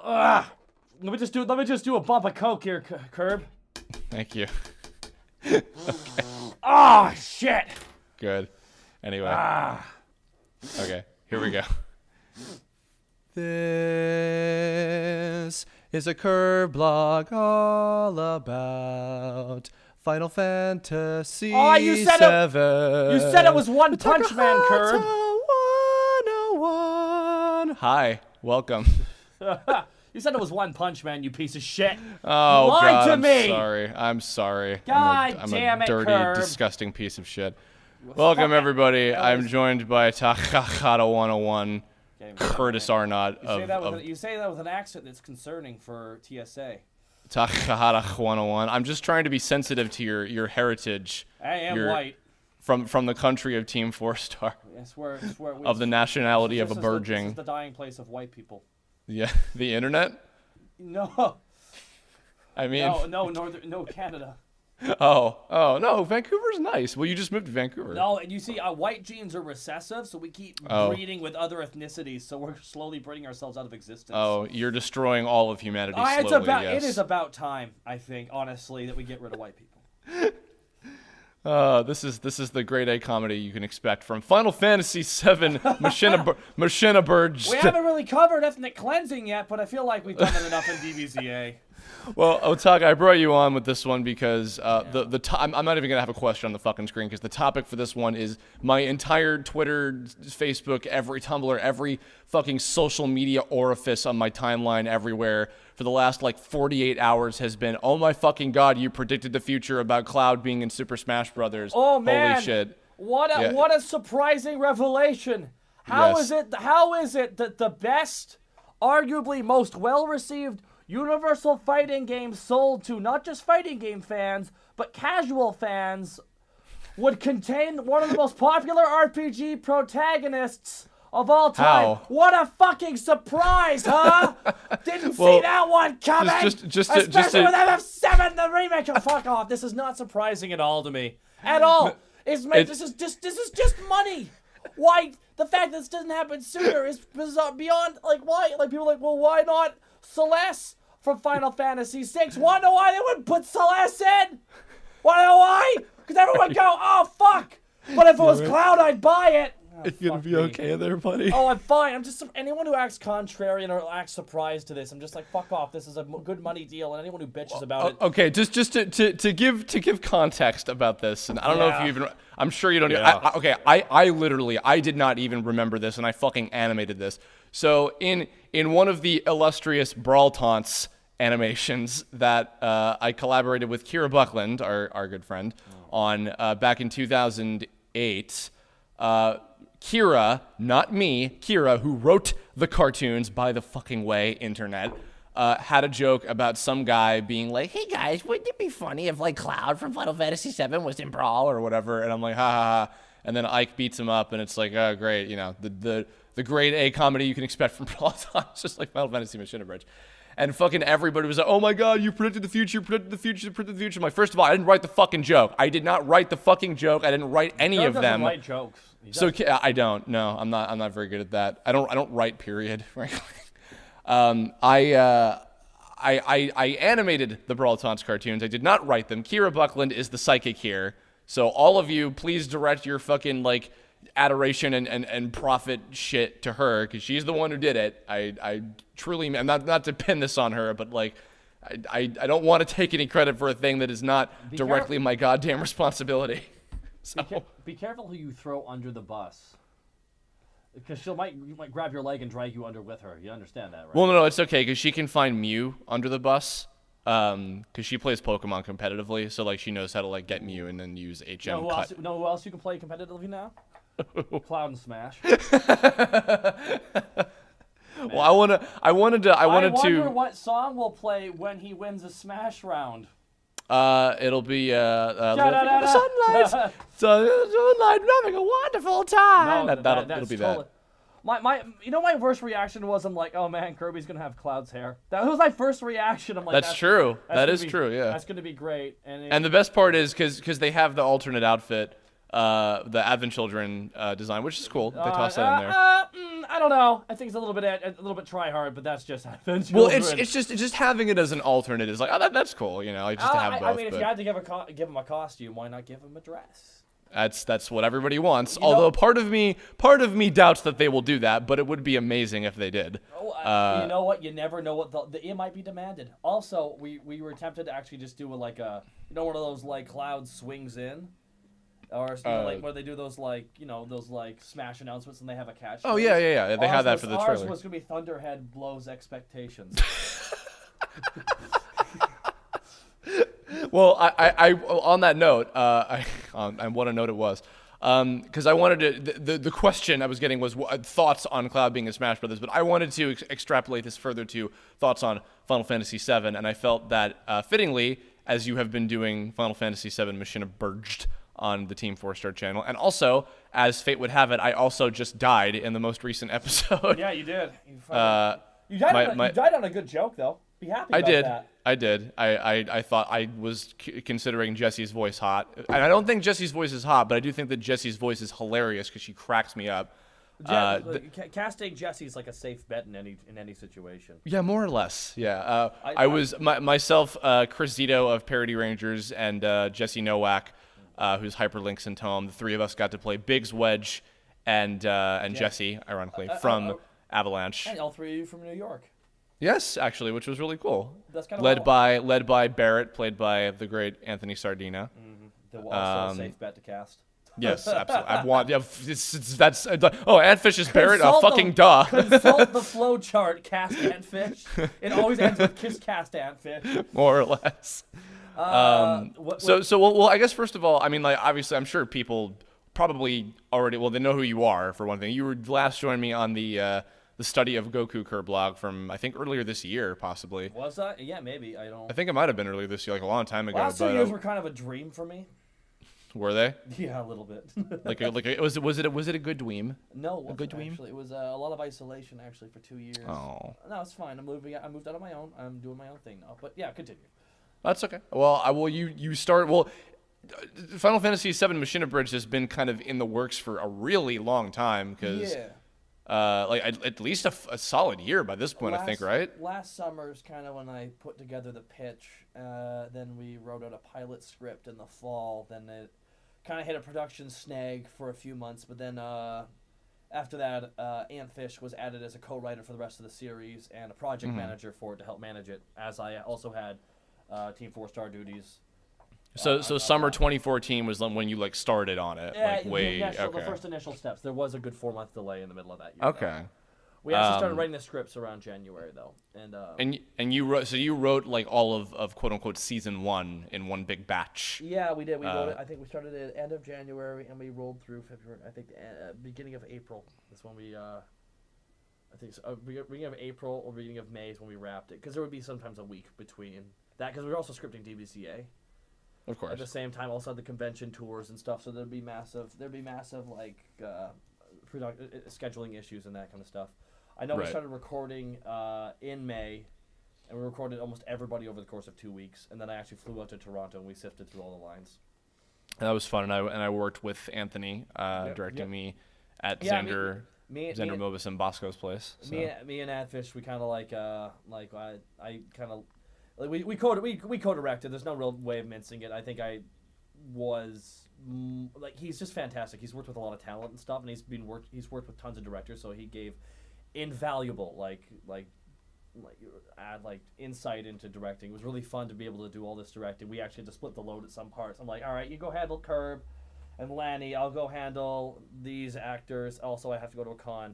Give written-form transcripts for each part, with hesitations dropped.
Ugh. Let me just do a bump of coke here, Curb. Thank you. Okay. Oh shit. Good. Anyway. Okay, here we go. This is a Kirblog all about Final Fantasy VII. Oh, you said it was One Punch Man, Curb. 101. Hi, welcome. You said it was One Punch Man, you piece of shit. Oh, you lied God, to I'm me. sorry. I'm sorry. God I'm damn a it, dirty, Curb. disgusting piece of shit. Welcome, everybody. I'm joined by Takahata 101, Curtis Arnott. You say that with an accent that's concerning for TSA. Takahata 101. I'm just trying to be sensitive to your heritage. I am white. From the country of Team 4-Star. Yes, where of the nationality of a Burging. This is the dying place of white people. Yeah, the internet? No. I mean... No, Canada. Oh, no, Vancouver's nice. Well, you just moved to Vancouver. No, and you see, white genes are recessive, so we keep breeding with other ethnicities, so we're slowly breeding ourselves out of existence. Oh, you're destroying all of humanity slowly, yes. It is about time, I think, honestly, that we get rid of white people. This is the grade A comedy you can expect from Final Fantasy VII Machina Burge. We haven't really covered ethnic cleansing yet, but I feel like we've done it enough in DBZA. Well, Otaka, I brought you on with this one because I'm not even gonna have a question on the fucking screen because the topic for this one is my entire Twitter, Facebook, every Tumblr, every fucking social media orifice on my timeline everywhere for the last like 48 hours has been, oh my fucking god, you predicted the future about Cloud being in Super Smash Brothers. Oh man, holy shit! What a surprising revelation! How is it that the best, arguably most well-received Universal Fighting game sold to not just fighting game fans, but casual fans, would contain one of the most popular RPG protagonists of all time? How? What a fucking surprise, huh? Didn't see that one coming! Especially with FF7, the remake. Oh, fuck off. This is not surprising at all to me. At all. This is just money. Why? The fact that this doesn't happen sooner is beyond, like, why? Like, people are like, well, why not Celeste from Final Fantasy VI? Wanna know why they wouldn't put Celeste in? Wanna know why? Because everyone would go, oh, fuck. But if it was Cloud, I'd buy it. Are you gonna be okay there, buddy? Oh, I'm fine. I'm just anyone who acts contrarian or acts surprised to this. I'm just like, fuck off. This is a good money deal, and anyone who bitches about it. Okay, just to give context about this, and I don't know if you even. I'm sure you don't. Yeah. I literally did not even remember this, and I fucking animated this. So in one of the illustrious Brawl Taunts animations that I collaborated with Kira Buckland, our good friend, on back in 2008. Kira, not me, Kira, who wrote the cartoons, by the fucking way, internet, had a joke about some guy being like, hey guys, wouldn't it be funny if like Cloud from Final Fantasy VII was in Brawl or whatever? And I'm like, ha ha ha. And then Ike beats him up, and it's like, oh great, you know, the grade A comedy you can expect from Brawl. It's just like Final Fantasy Machina Bridge. And fucking everybody was like, oh my god, you predicted the future, I'm like, first of all, I didn't write the fucking joke. I did not write the fucking joke. I didn't write any of them. Write jokes. So I don't. No, I'm not very good at that. I don't write. Period. Frankly, I animated the Brawl Taunts cartoons. I did not write them. Kira Buckland is the psychic here. So all of you, please direct your fucking like adoration and profit shit to her because she's the one who did it. I truly, I'm not to pin this on her, but like. I don't want to take any credit for a thing that is not directly my goddamn responsibility. So. Be careful who you throw under the bus, because you might grab your leg and drag you under with her. You understand that, right? Well, no, it's okay because she can find Mew under the bus, because she plays Pokemon competitively, so like she knows how to like get Mew and then use HM cut. Who else you can play competitively now? Cloud and Smash. Well, I wanted to. I wonder what song we'll play when he wins a Smash round. It'll be sunlight, having a wonderful time. It'll be that. My first reaction was I'm like, oh man, Kirby's gonna have Cloud's hair. That was my first reaction. I'm like, that's true. That is true. Yeah, that's gonna be great. And the best part is because they have the alternate outfit. the Advent Children design, which is cool. They tossed that in there. I don't know. I think it's a little bit try hard, but that's just Advent Children. Well, it's just having it as an alternate is like, oh, that's cool, you know, like just to have both. I mean, if you had to give him a costume, why not give him a dress? That's what everybody wants. Although part of me doubts that they will do that, but it would be amazing if they did. You know what? You never know what it might be demanded. Also, we were tempted to actually just do one of those like cloud swings in, or like where they do those those Smash announcements and they have a catch. Oh yeah. They had that for the trailer. Ours was gonna be Thunderhead blows expectations. Well, I on that note, on what a note it was, because I wanted to, the question I was getting was thoughts on Cloud being in Smash Brothers, but I wanted to extrapolate this further to thoughts on Final Fantasy VII, and I felt that fittingly, as you have been doing Final Fantasy VII Mission Burged on the Team 4-Star channel, and also, as fate would have it, I also just died in the most recent episode. Yeah, you did. You died on a good joke, though. Be happy about that. I did. I thought I was considering Jesse's voice hot. And I don't think Jesse's voice is hot, but I do think that Jesse's voice is hilarious because she cracks me up. Casting Jesse is like a safe bet in any situation. Yeah, more or less. Yeah. I was myself, Chris Zito of Parody Rangers, and Jesse Nowak, who's Hyperlinks and Tome. The three of us got to play Biggs, Wedge, and Jesse, ironically, from Avalanche. And all three of you from New York. Yes, actually, which was really cool. That's kind of led by Barrett, played by the great Anthony Sardina. Mm-hmm. Also a safe bet to cast. Yes, absolutely. Antfish is Barrett. Fucking duh. Consult the flow chart. Cast Antfish. It always ends with kiss cast Antfish. More or less. Well, I guess first of all, I mean, like, obviously, I'm sure people probably already. Well, they know who you are for one thing. You were last joined me on the study of Goku Kirblog from, I think, earlier this year, possibly. Was that? Yeah, maybe. I think it might have been earlier this year, like a long time ago. Last 2 years were kind of a dream for me. Were they? Yeah, a little bit. Was it a good dweem? No, a good dweem. Actually, it was a lot of isolation actually for 2 years. Oh. No, it's fine. I moved out on my own. I'm doing my own thing now. But yeah, continue. That's okay. Well, you start. Well, Final Fantasy VII Machina Bridge has been kind of in the works for a really long time because. Yeah. At least a solid year by this point, I think, right? Last summer's kind of when I put together the pitch. Then we wrote out a pilot script in the fall. Then it kind of hit a production snag for a few months. But then after that, Antfish was added as a co-writer for the rest of the series and a project manager for it to help manage it, as I also had Team 4-Star duties. So summer 2014 was when you started on it, the first initial steps. There was a good 4-month delay in the middle of that year. Okay. We actually started writing the scripts around January though, and you wrote like all of quote unquote season 1 in one big batch. Yeah, we did. We wrote it. I think we started at the end of January and we rolled through February. I think the beginning of April is when we. I think so, beginning of April or beginning of May is when we wrapped it because there would be sometimes a week between that because we were also scripting DBCA. Of course. At the same time, also had the convention tours and stuff, so there'd be massive scheduling issues and that kind of stuff. I know we started recording in May, and we recorded almost everybody over the course of 2 weeks, and then I actually flew out to Toronto and we sifted through all the lines. That was fun, and I worked with Anthony directing me at Xander Mobus and Bosco's place. So. Me and Adfish, we kind of I kind of. We co-directed. There's no real way of mincing it. I think I was he's just fantastic. He's worked with a lot of talent and stuff, and he's worked with tons of directors. So he gave invaluable insight into directing. It was really fun to be able to do all this directing. We actually had to split the load at some parts. I'm like, all right, you go handle Curb and Lanny. I'll go handle these actors. Also, I have to go to a con.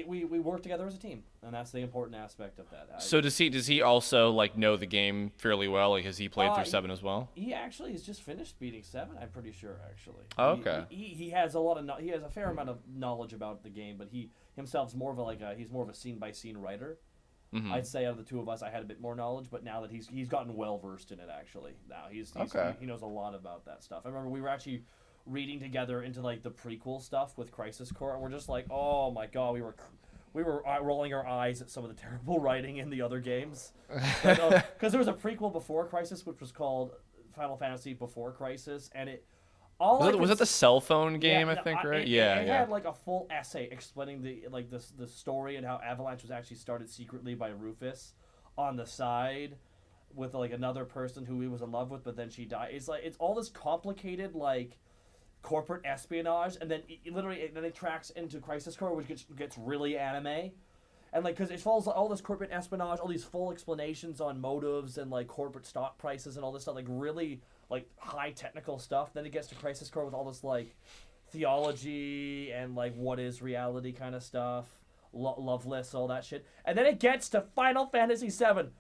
We work together as a team, and that's the important aspect of that. So does he also know the game fairly well? Like, has he played through 7 as well? He actually has just finished beating 7. I'm pretty sure actually. Oh, okay. He has a fair amount of knowledge about the game, but he himself's more of he's more of a scene by scene writer. Mm-hmm. I'd say out of the two of us, I had a bit more knowledge, but now that he's gotten well versed in it, actually, now he knows a lot about that stuff. I remember we were actually reading together into the prequel stuff with Crisis Core, and we're just like, oh my god, we were rolling our eyes at some of the terrible writing in the other games, because there was a prequel before Crisis which was called Final Fantasy before Crisis, and it was it the cell phone game? Yeah, I think, right? It had like a full essay explaining the story and how Avalanche was actually started secretly by Rufus on the side with like another person who he was in love with, but then she died. It's all this complicated like corporate espionage, and then it tracks into Crisis Core, which gets really anime. And, like, because it follows all this corporate espionage, all these full explanations on motives and, like, corporate stock prices and all this stuff, like, really, like, high technical stuff. Then it gets to Crisis Core with all this, like, theology and, like, what is reality kind of stuff, love lists, all that shit. And then it gets to Final Fantasy VII.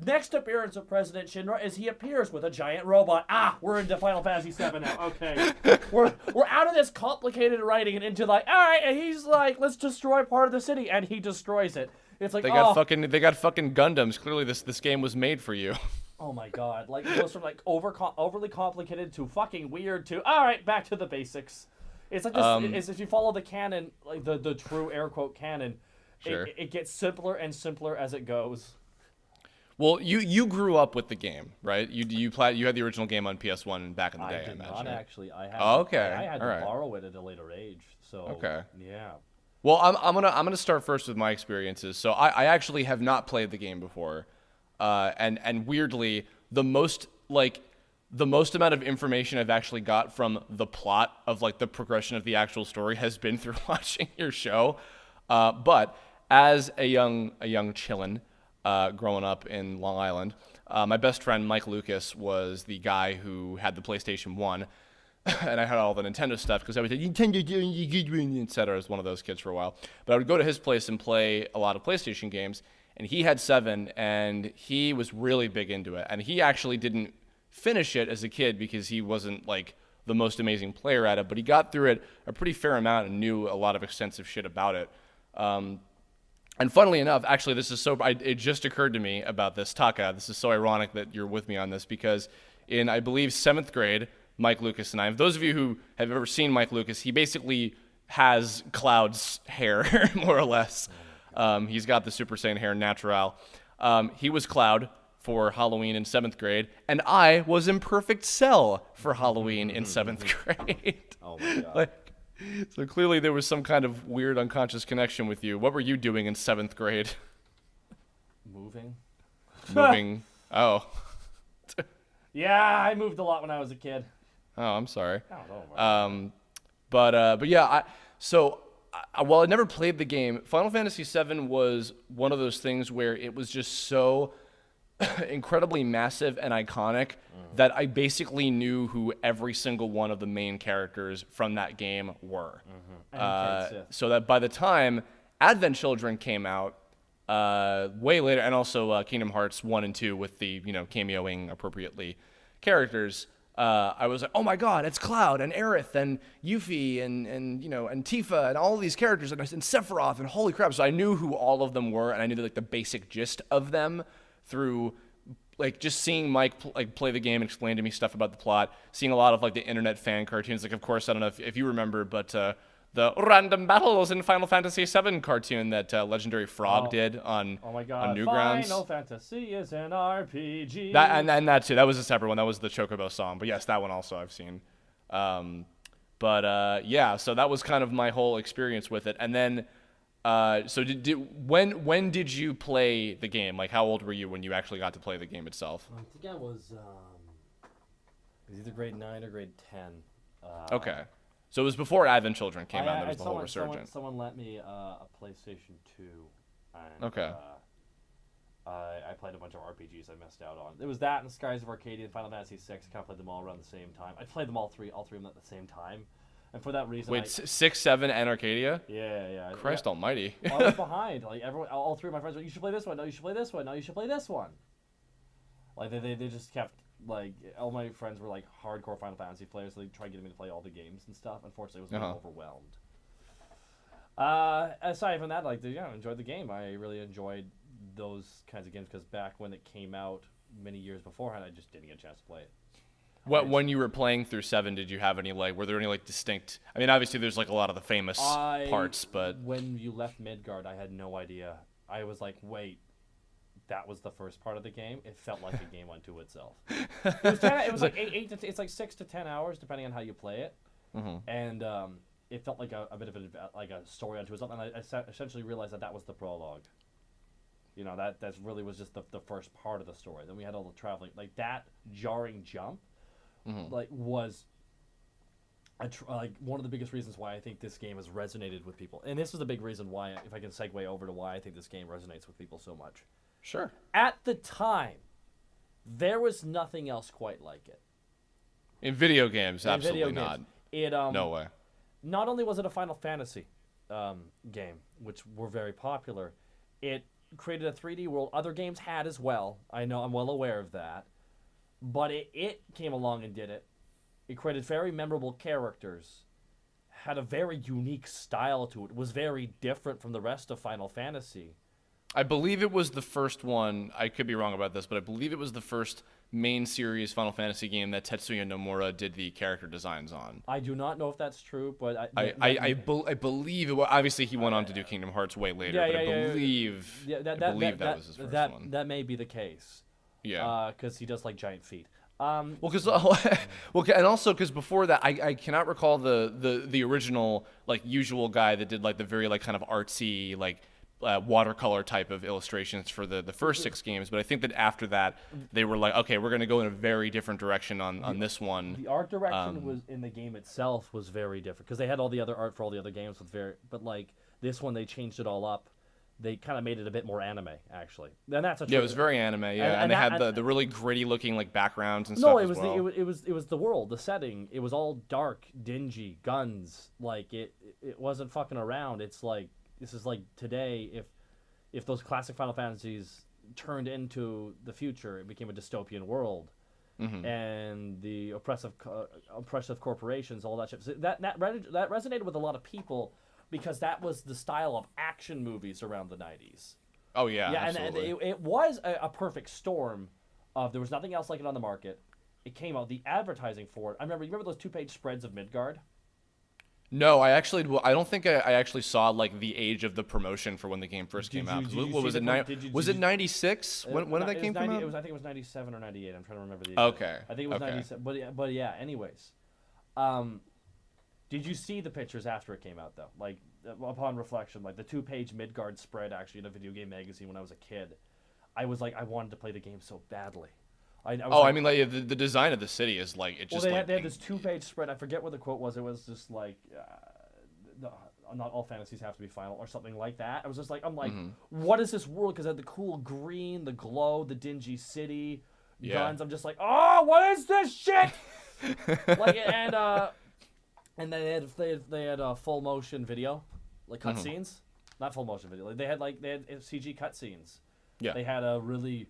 Next appearance of President Shinra is he appears with a giant robot. We're into Final Fantasy VII now. Okay, we're out of this complicated writing and into like, all right, and he's like, let's destroy part of the city, and he destroys it. It's like they got fucking Gundams. Clearly, this game was made for you. Oh my god! Like it goes from like overly complicated to fucking weird to all right, back to the basics. It's like this. It's if you follow the canon, like the true air quote canon, sure. it gets simpler and simpler as it goes. Well, you grew up with the game, right? You had the original game on PS1 back in the day. I did imagine. not actually. I had. Okay. I had to borrow it at a later age. So. Okay. Yeah. Well, I'm gonna start first with my experiences. So I actually have not played the game before, and weirdly the most amount of information I've actually got from the plot of like the progression of the actual story has been through watching your show. But as a young chillin'. Growing up in Long Island, my best friend Mike Lucas was the guy who had the PlayStation 1, and I had all the Nintendo stuff because I was like, Nintendo, etc. as one of those kids for a while. But I would go to his place and play a lot of PlayStation games, and he had 7, and he was really big into it. And he actually didn't finish it as a kid because he wasn't like the most amazing player at it, but he got through it a pretty fair amount and knew a lot of extensive shit about it. And funnily enough, actually, this is it just occurred to me about this, Taka. This is so ironic that you're with me on this because in, I believe, 7th grade, Mike Lucas and I, those of you who have ever seen Mike Lucas, he basically has Cloud's hair, more or less. He's got the Super Saiyan hair, natural. He was Cloud for Halloween in 7th grade, and I was Imperfect Cell for Halloween in 7th grade. Oh, my God. So clearly there was some kind of weird unconscious connection with you. What were you doing in 7th grade? Moving. Oh. Yeah, I moved a lot when I was a kid. Oh, I'm sorry. Oh, but yeah, while I never played the game, Final Fantasy VII was one of those things where it was just so incredibly massive and iconic that I basically knew who every single one of the main characters from that game were. So that by the time Advent Children came out, way later, and also Kingdom Hearts 1 and 2 with the cameoing appropriately characters, I was like, oh my god, it's Cloud and Aerith and Yuffie and Tifa and all of these characters and Sephiroth and holy crap. So I knew who all of them were, and I knew the basic gist of them through just seeing Mike play the game and explain to me stuff about the plot, seeing a lot of the internet fan cartoons. Of course, I don't know if you remember, but the random battles in Final Fantasy VII cartoon that Legendary Frog did on Newgrounds. Final Fantasy is an RPG. That too. That was a separate one. That was the Chocobo song. But yes, that one also I've seen. Yeah, so that was kind of my whole experience with it. And then, so when did you play the game? How old were you when you actually got to play the game itself? I think I was either grade 9 or grade 10. Okay. So it was before Advent Children came out. There was the whole resurgence. Someone lent me a PlayStation 2. And, okay. I played a bunch of RPGs I missed out on. It was that and Skies of Arcadia and Final Fantasy VI. I kind of played them all around the same time. I played them all three of them at the same time. And for that reason, wait, 6, 7, and Arcadia? Yeah. Christ Almighty! Well, I was behind. All three of my friends were, you should play this one. No, you should play this one. No, you should play this one. They just kept all my friends were hardcore Final Fantasy players. So they tried getting me to play all the games and stuff. Unfortunately, I was overwhelmed. Aside from that, I enjoyed the game. I really enjoyed those kinds of games because back when it came out many years beforehand, I just didn't get a chance to play it. When you were playing through 7, did you have any were there any distinct? I mean, obviously there's a lot of the famous parts, but when you left Midgard, I had no idea. I was like, wait, that was the first part of the game, it felt like a game unto itself. It was like it's like 6 to 10 hours depending on how you play it, and it felt like a bit of a story unto itself. And I essentially realized that was the prologue. You know, that really was just the first part of the story. Then we had all the traveling, like that jarring jump, like was. Like one of the biggest reasons why I think this game has resonated with people, and this is the big reason why, if I can segue over to why I think this game resonates with people so much. Sure. At the time, there was nothing else quite like it. In video games, absolutely not. No way. Not only was it a Final Fantasy game, which were very popular, it created a 3D world. Other games had as well. I know, I'm well aware of that. But it came along and did it. It created very memorable characters, had a very unique style to it, was very different from the rest of Final Fantasy. I believe it was the first one, I could be wrong about this, but I believe it was the first main series Final Fantasy game that Tetsuya Nomura did the character designs on. I do not know if that's true, but I believe it was, obviously he went on to do Kingdom Hearts way later, but I believe that was his first one. That may be the case. Yeah. Because he does like giant feet. And also because before that, I cannot recall the original like usual guy that did like the very like kind of artsy like watercolor type of illustrations for the first 6 games, but I think that after that they were like, okay, we're going to go in a very different direction on this one. The art direction was in the game itself was very different because they had all the other art for all the other games but like this one they changed it all up. They kind of made it a bit more anime, actually. And that's it was very anime, yeah. And they had the really gritty looking like backgrounds and stuff. No, it was the world, the setting. It was all dark, dingy, guns. Like it wasn't fucking around. It's like this is like today if those classic Final Fantasies turned into the future, it became a dystopian world, and the oppressive corporations, all that shit. So that resonated with a lot of people. Because that was the style of action movies around the 90s. Oh, yeah, absolutely. And it was a perfect storm of there was nothing else like it on the market. It came out, the advertising for it. You remember those 2-page spreads of Midgard? No, I don't think I actually saw like the age of the promotion for when the game first came out. What was it? Was it 96? When did that game come out? I think it was 97 or 98. I'm trying to remember the exact. Okay. I think it was 97. But yeah, anyways. Did you see the pictures after it came out, though? Like, upon reflection, like the 2-page Midgard spread, actually, in a video game magazine when I was a kid. I was like, I wanted to play the game so badly. I mean, like, the design of the city is, like, it just, they had this 2-page spread. I forget what the quote was. It was just, like, not all fantasies have to be final, or something like that. I was just like, what is this world? Because it had the cool green, the glow, the dingy city, guns. I'm just like, oh, what is this shit? And then they had a full motion video, like cutscenes, not full motion video. Like they had CG cutscenes. Yeah. They had a really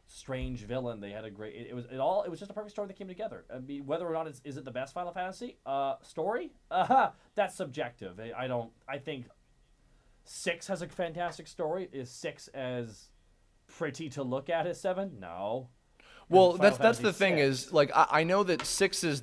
strange villain. They had a great. It was just a perfect story that came together. I mean, whether or not is it the best Final Fantasy story? That's subjective. I think 6 has a fantastic story. Is 6 as pretty to look at as 7? No. Well, that's the thing is, like, I know that 6 is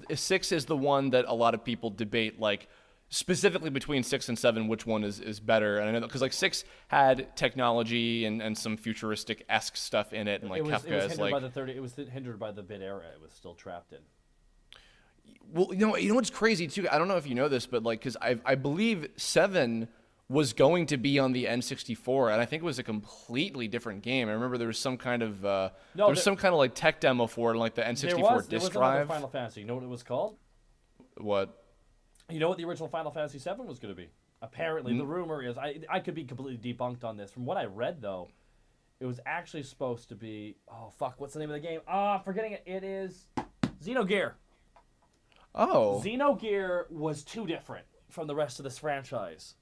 the one that a lot of people debate, like, specifically between 6 and 7, which one is better. And I know because like 6 had technology and some futuristic-esque stuff in it, and like Kafka is like. It was hindered by the bit era. It was still trapped in. Well, you know what's crazy too. I don't know if you know this, but like, because I believe 7 was going to be on the N64, and I think it was a completely different game. I remember there was some kind of like tech demo for it, like the N64 disk drive. Final Fantasy. You know what it was called? What? You know what the original Final Fantasy 7 was going to be? Apparently, the rumor is I could be completely debunked on this. From what I read, though, it was actually supposed to be. Oh fuck! What's the name of the game? I'm forgetting it. It is Xenogear. Oh. Xenogear was too different from the rest of this franchise.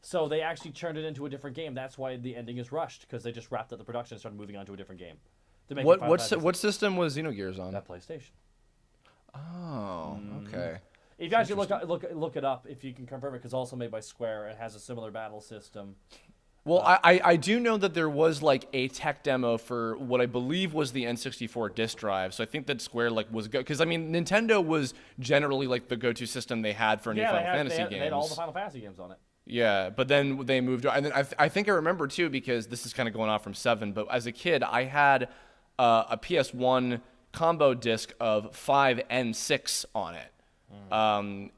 So they actually turned it into a different game. That's why the ending is rushed, because they just wrapped up the production and started moving on to a different game. What system was Xenogears on? That PlayStation. Oh, okay. If you actually look it up, if you can confirm it, because it's also made by Square, it has a similar battle system. Well, I do know that there was like a tech demo for what I believe was the N64 disk drive. So I think that Square like was good, because I mean Nintendo was generally like the go-to system they had for new Final Fantasy games. They had all the Final Fantasy games on it. Yeah, but then they moved on. And then I think I remember, too, because this is kind of going off from 7, but as a kid, I had a PS1 combo disc of 5 and 6 on it.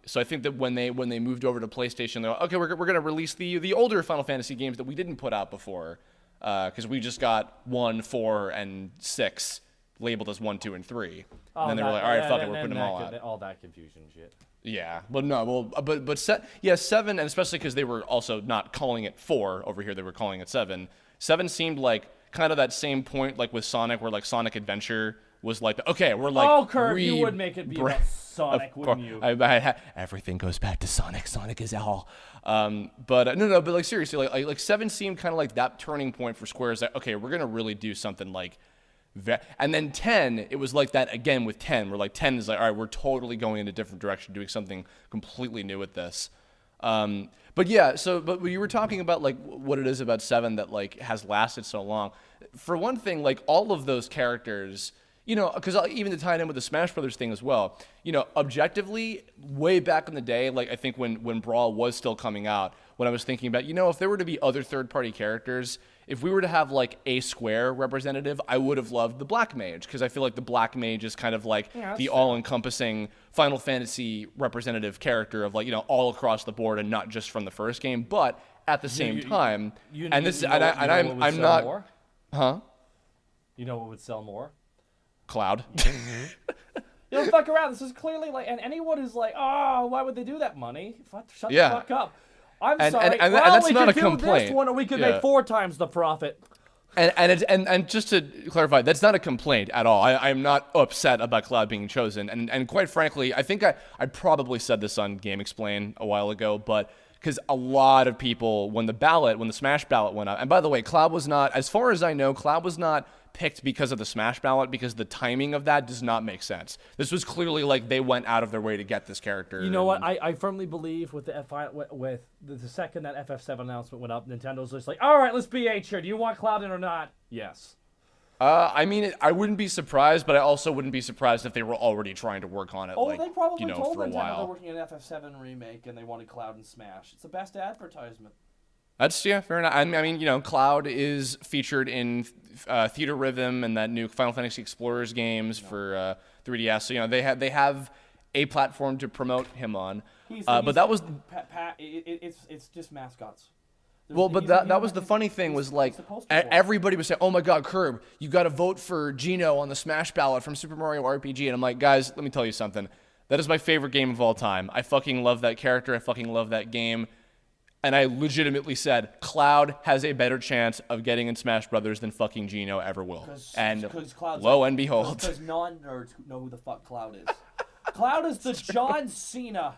So I think that when they moved over to PlayStation, they're like, okay, we're going to release the older Final Fantasy games that we didn't put out before, because we just got 1, 4, and 6 labeled as 1, 2, and 3. And then they were like, all right, fuck it, we're putting them all out. All that confusion shit. Yeah, but no, well, but 7, and especially because they were also not calling it 4 over here, they were calling it 7. 7 seemed like kind of that same point, like with Sonic, where like Sonic Adventure was like, okay, we're like, oh, Kirk, you would make it be about Sonic, wouldn't you? Everything goes back to Sonic. Sonic is all. But no, but like seriously, like 7 seemed kind of like that turning point for Square. Is like, okay, we're gonna really do something like. And then 10, it was like that again with 10. Where like 10 is like, all right, we're totally going in a different direction, doing something completely new with this. But yeah, but you were talking about like what it is about 7 that like has lasted so long. For one thing, like all of those characters, you know, because even to tie it in with the Smash Brothers thing as well, you know, objectively, way back in the day, like I think when Brawl was still coming out, when I was thinking about, you know, if there were to be other third-party characters, if we were to have like a Square representative, I would have loved the Black Mage, because I feel like the Black Mage is kind of like the all-encompassing Final Fantasy representative character of like, you know, all across the board and not just from the first game, but at the same time, I'm not, more? Huh? You know what would sell more? Cloud. You don't fuck around. This is clearly like, and anyone who's like, oh, why would they do that? Money? Shut the fuck up. I'm sorry. And that's not a complaint. This one, and we could make 4 times the profit. And just to clarify, that's not a complaint at all. I'm not upset about Cloud being chosen. And quite frankly, I think I probably said this on Game Explain a while ago, but because a lot of people, when the Smash ballot went up, and by the way, Cloud was not, as far as I know, Cloud was not picked because of the Smash ballot, because the timing of that does not make sense. This was clearly like they went out of their way to get this character. You know what? I firmly believe with the second that FF7 announcement went up, Nintendo's just like, all right, let's be H here. Do you want Cloud in or not? Yes. I mean, I wouldn't be surprised, but I also wouldn't be surprised if they were already trying to work on it. Oh, they probably told for a Nintendo while. they're working on an FF7 remake and they wanted Cloud and Smash. It's the best advertisement. That's fair enough. I mean, you know, Cloud is featured in Theater Rhythm and that new Final Fantasy Explorers games for 3DS. So you know they have a platform to promote him on. But that was it's just mascots. But that was the funny thing was like everybody was saying, "Oh my God, Curb, you got to vote for Geno on the Smash ballot from Super Mario RPG." And I'm like, guys, let me tell you something. That is my favorite game of all time. I fucking love that character. I fucking love that game. And I legitimately said, Cloud has a better chance of getting in Smash Brothers than fucking Geno ever will. And lo and behold. Because non-nerds know who the fuck Cloud is. Cloud is the John Cena.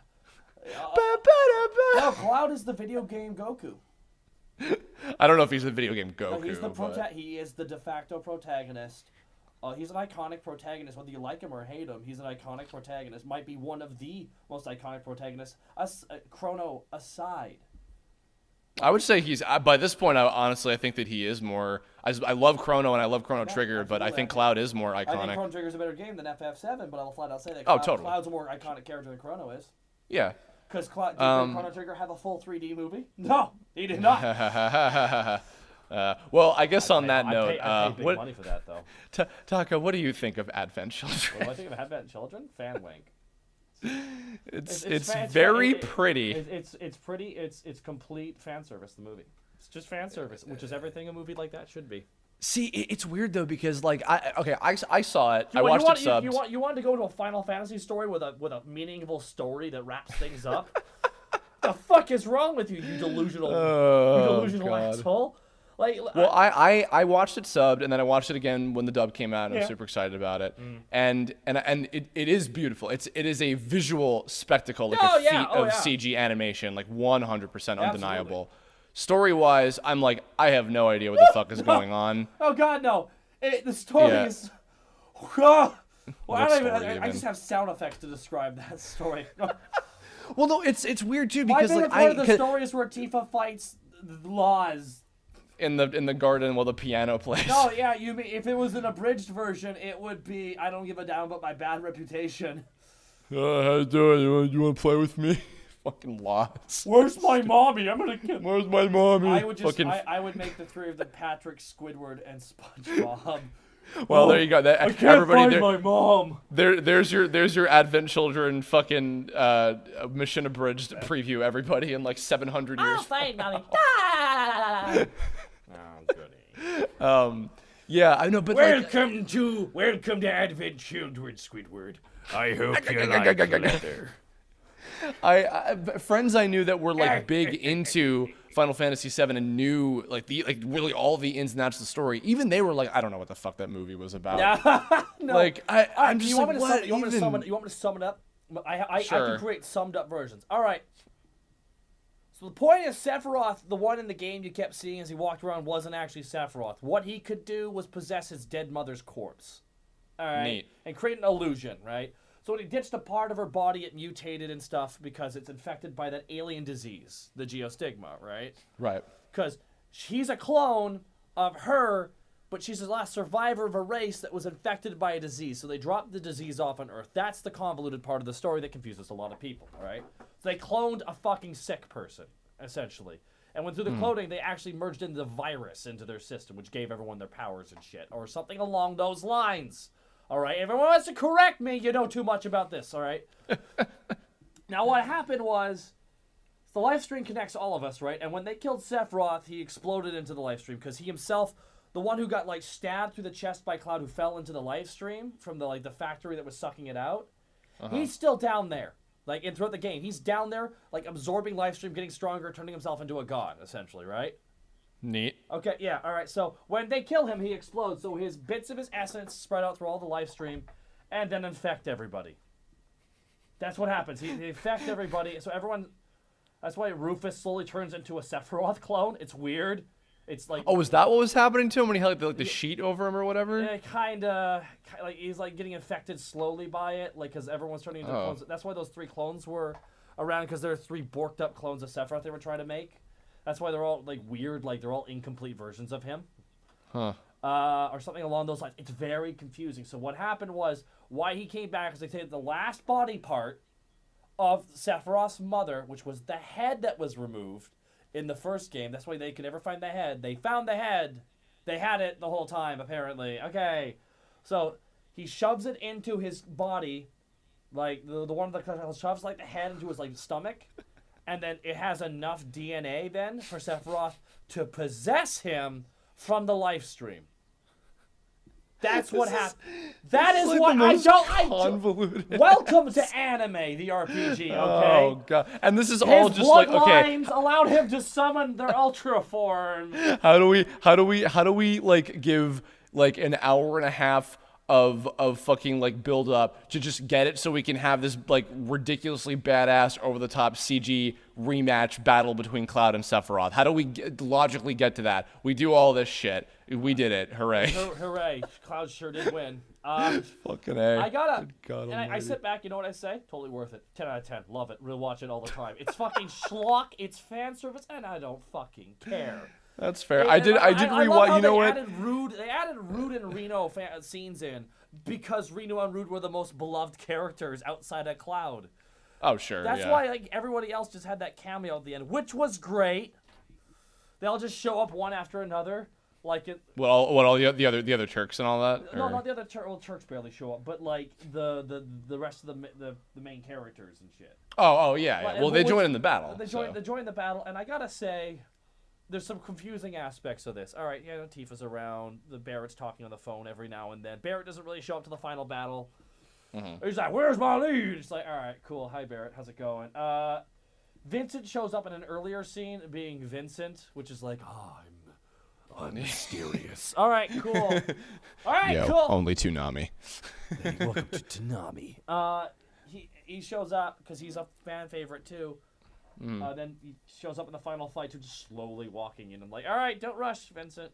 No, Cloud is the video game Goku. I don't know if he's the video game Goku. No, he is the de facto protagonist. He's an iconic protagonist. Whether you like him or hate him, he's an iconic protagonist. Might be one of the most iconic protagonists, Chrono aside. I would say he's, by this point, I think that he is more, I love Chrono and I love Chrono Trigger, but I think Cloud is more iconic. I think Chrono Trigger is a better game than FF7, but I'll flat out say that totally. Cloud's a more iconic character than Chrono is. Yeah. Because did Chrono Trigger have a full 3D movie? No, he did not. Well, I guess on that note, I paid big money for that, though. Taka, what do you think of Advent Children? What do I think of Advent Children? Fan wank. It's very pretty. It's pretty. It's complete fan service. The movie. It's just fan service, which is everything a movie like that should be. See, it's weird though because like I saw it. I watched it subbed. You wanted to go to a Final Fantasy story with a meaningful story that wraps things up. The fuck is wrong with you, you delusional asshole? Like, well, I watched it subbed, and then I watched it again when the dub came out, and I'm super excited about it. And it is beautiful. It is a visual spectacle, like a feat of CG animation, like 100% undeniable. Story-wise, I'm like, I have no idea what the fuck is going on. Oh God, no! The story is. Well, I just have sound effects to describe that story. Well, no, it's weird too because my favorite part of the story is where Tifa fights the laws. In the garden while the piano plays. No, yeah, you mean if it was an abridged version, it would be I don't give a damn about my bad reputation. How you doing? You want to play with me? fucking lost. Where's my mommy? I'm gonna kill. Where's my mommy? I would make the three of them Patrick, Squidward, and SpongeBob. Well, there you go. I can't find my mom. There's your Advent Children fucking Mission Abridged preview. Everybody in like 700 years. I'll find mommy. Oh, goody. Yeah, I know, but welcome to Advent Children, Squidward. I hope you like the letter. Friends I knew that were like big into Final Fantasy VII and knew like really all the ins and outs of the story. Even they were like, I don't know what the fuck that movie was about. No. Like I'm just like, what? You want me to sum it up? I can create summed up versions. All right. So the point is, Sephiroth, the one in the game you kept seeing as he walked around, wasn't actually Sephiroth. What he could do was possess his dead mother's corpse. All right. Neat. And create an illusion, right? So when he ditched a part of her body, it mutated and stuff because it's infected by that alien disease, the geostigma, right? Right. Because she's a clone of her, but she's the last survivor of a race that was infected by a disease. So they dropped the disease off on Earth. That's the convoluted part of the story that confuses a lot of people, right? So they cloned a fucking sick person, essentially. And when through the cloning, they actually merged in the virus into their system, which gave everyone their powers and shit, or something along those lines. All right, everyone wants to correct me. You know too much about this, all right? Now, what happened was the life stream connects all of us, right? And when they killed Sephiroth, he exploded into the life stream because he himself, the one who got like stabbed through the chest by Cloud, who fell into the life stream from the factory that was sucking it out, he's still down there. Like, and throughout the game, he's down there, like, absorbing life stream, getting stronger, turning himself into a god, essentially, right? Neat. Okay, yeah, all right. So when they kill him, he explodes. So his bits of his essence spread out through all the life stream and then infect everybody. That's what happens. He infects everybody. So everyone... That's why Rufus slowly turns into a Sephiroth clone. It's weird. It's like... Oh, was that what was happening to him when he had like the sheet over him or whatever? Yeah, kind of. Like, he's like getting infected slowly by it, like, because everyone's turning into clones. That's why those three clones were around, because there are three borked up clones of Sephiroth they were trying to make. That's why they're all like weird, like they're all incomplete versions of him. Huh. Or something along those lines. It's very confusing. So what happened was, why he came back is they take the last body part of Sephiroth's mother, which was the head that was removed in the first game. That's why they could never find the head. They found the head. They had it the whole time, apparently. Okay. So he shoves it into his body, like the one that shoves like the head into his like stomach. And then it has enough DNA then for Sephiroth to possess him from the life stream. That's what happened. That is like what I don't. Welcome to anime, the RPG. Okay. Oh god! And this is all just like okay. His bloodlines allowed him to summon their Ultra form. How do we like give like an hour and a half of fucking like build up to just get it so we can have this like ridiculously badass over the top CG rematch battle between Cloud and Sephiroth? How do we logically get to that? We do all this shit. We did it. Hooray. Hooray. Cloud sure did win. Fucking A. I sit back, you know what I say? Totally worth it. 10 out of 10. Love it. Rewatch it all the time. It's fucking schlock. It's fan service, and I don't fucking care. That's fair. I did rewatch. You know what? They added Rude and Reno scenes in because Reno and Rude were the most beloved characters outside of Cloud. Oh sure. That's why like everybody else just had that cameo at the end, which was great. They all just show up one after another, like it. Well, all the other Turks and all that. No, not the other Turks barely show up, but like the rest of the main characters and shit. Oh yeah. Well, they join in the battle. They join the battle, and I gotta say, there's some confusing aspects of this. All right, yeah, Tifa's around. The Barrett's talking on the phone every now and then. Barrett doesn't really show up to the final battle. He's like, "Where's my lead?" It's like, "All right, cool. Hi, Barrett. How's it going?" Vincent shows up in an earlier scene, being Vincent, which is like, I'm mysterious. All right, cool. All right, cool. Only Toonami. Hey, welcome to Toonami. He shows up because he's a fan favorite too. Then he shows up in the final fight too, just slowly walking in. I'm like, all right, don't rush, Vincent.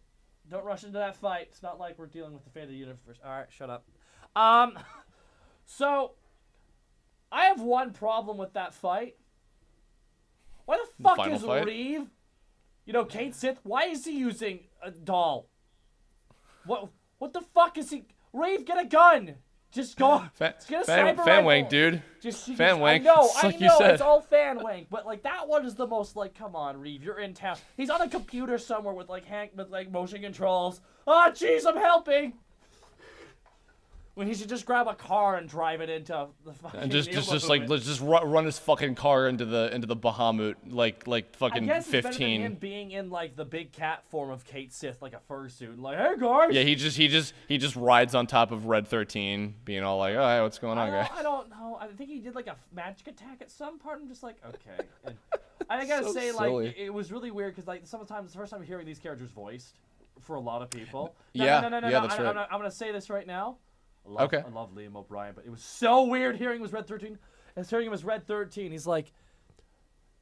Don't rush into that fight. It's not like we're dealing with the fate of the universe. All right, shut up. So I have one problem with that fight. Why the fuck is Reeve? You know, Kate Sith. Why is he using a doll? What the fuck is he? Reeve, get a gun. Just go. Fan wank, dude. Fan wank. I know, like you said. it's all fan wank, but like that one is the most like, come on, Reeve, you're in town. He's on a computer somewhere with like motion controls. Oh, jeez, I'm helping. When he should just grab a car and drive it into the fucking and let's just run his fucking car into the Bahamut like fucking I guess 15. It's better than him being in like the big cat form of Kate Sith, like a fursuit, like, hey guys. Yeah, he just rides on top of Red 13, being all like, oh, hey, what's going on, guys? I don't know. I think he did like a magic attack at some part. I'm just like, okay. And I gotta So say, silly. like, it was really weird because like sometimes it's the first time hearing these characters voiced for a lot of people. Yeah, That's right. I'm gonna say this right now. I love Liam O'Brien, but it was so weird hearing him as Red 13. And hearing him as Red 13, he's like,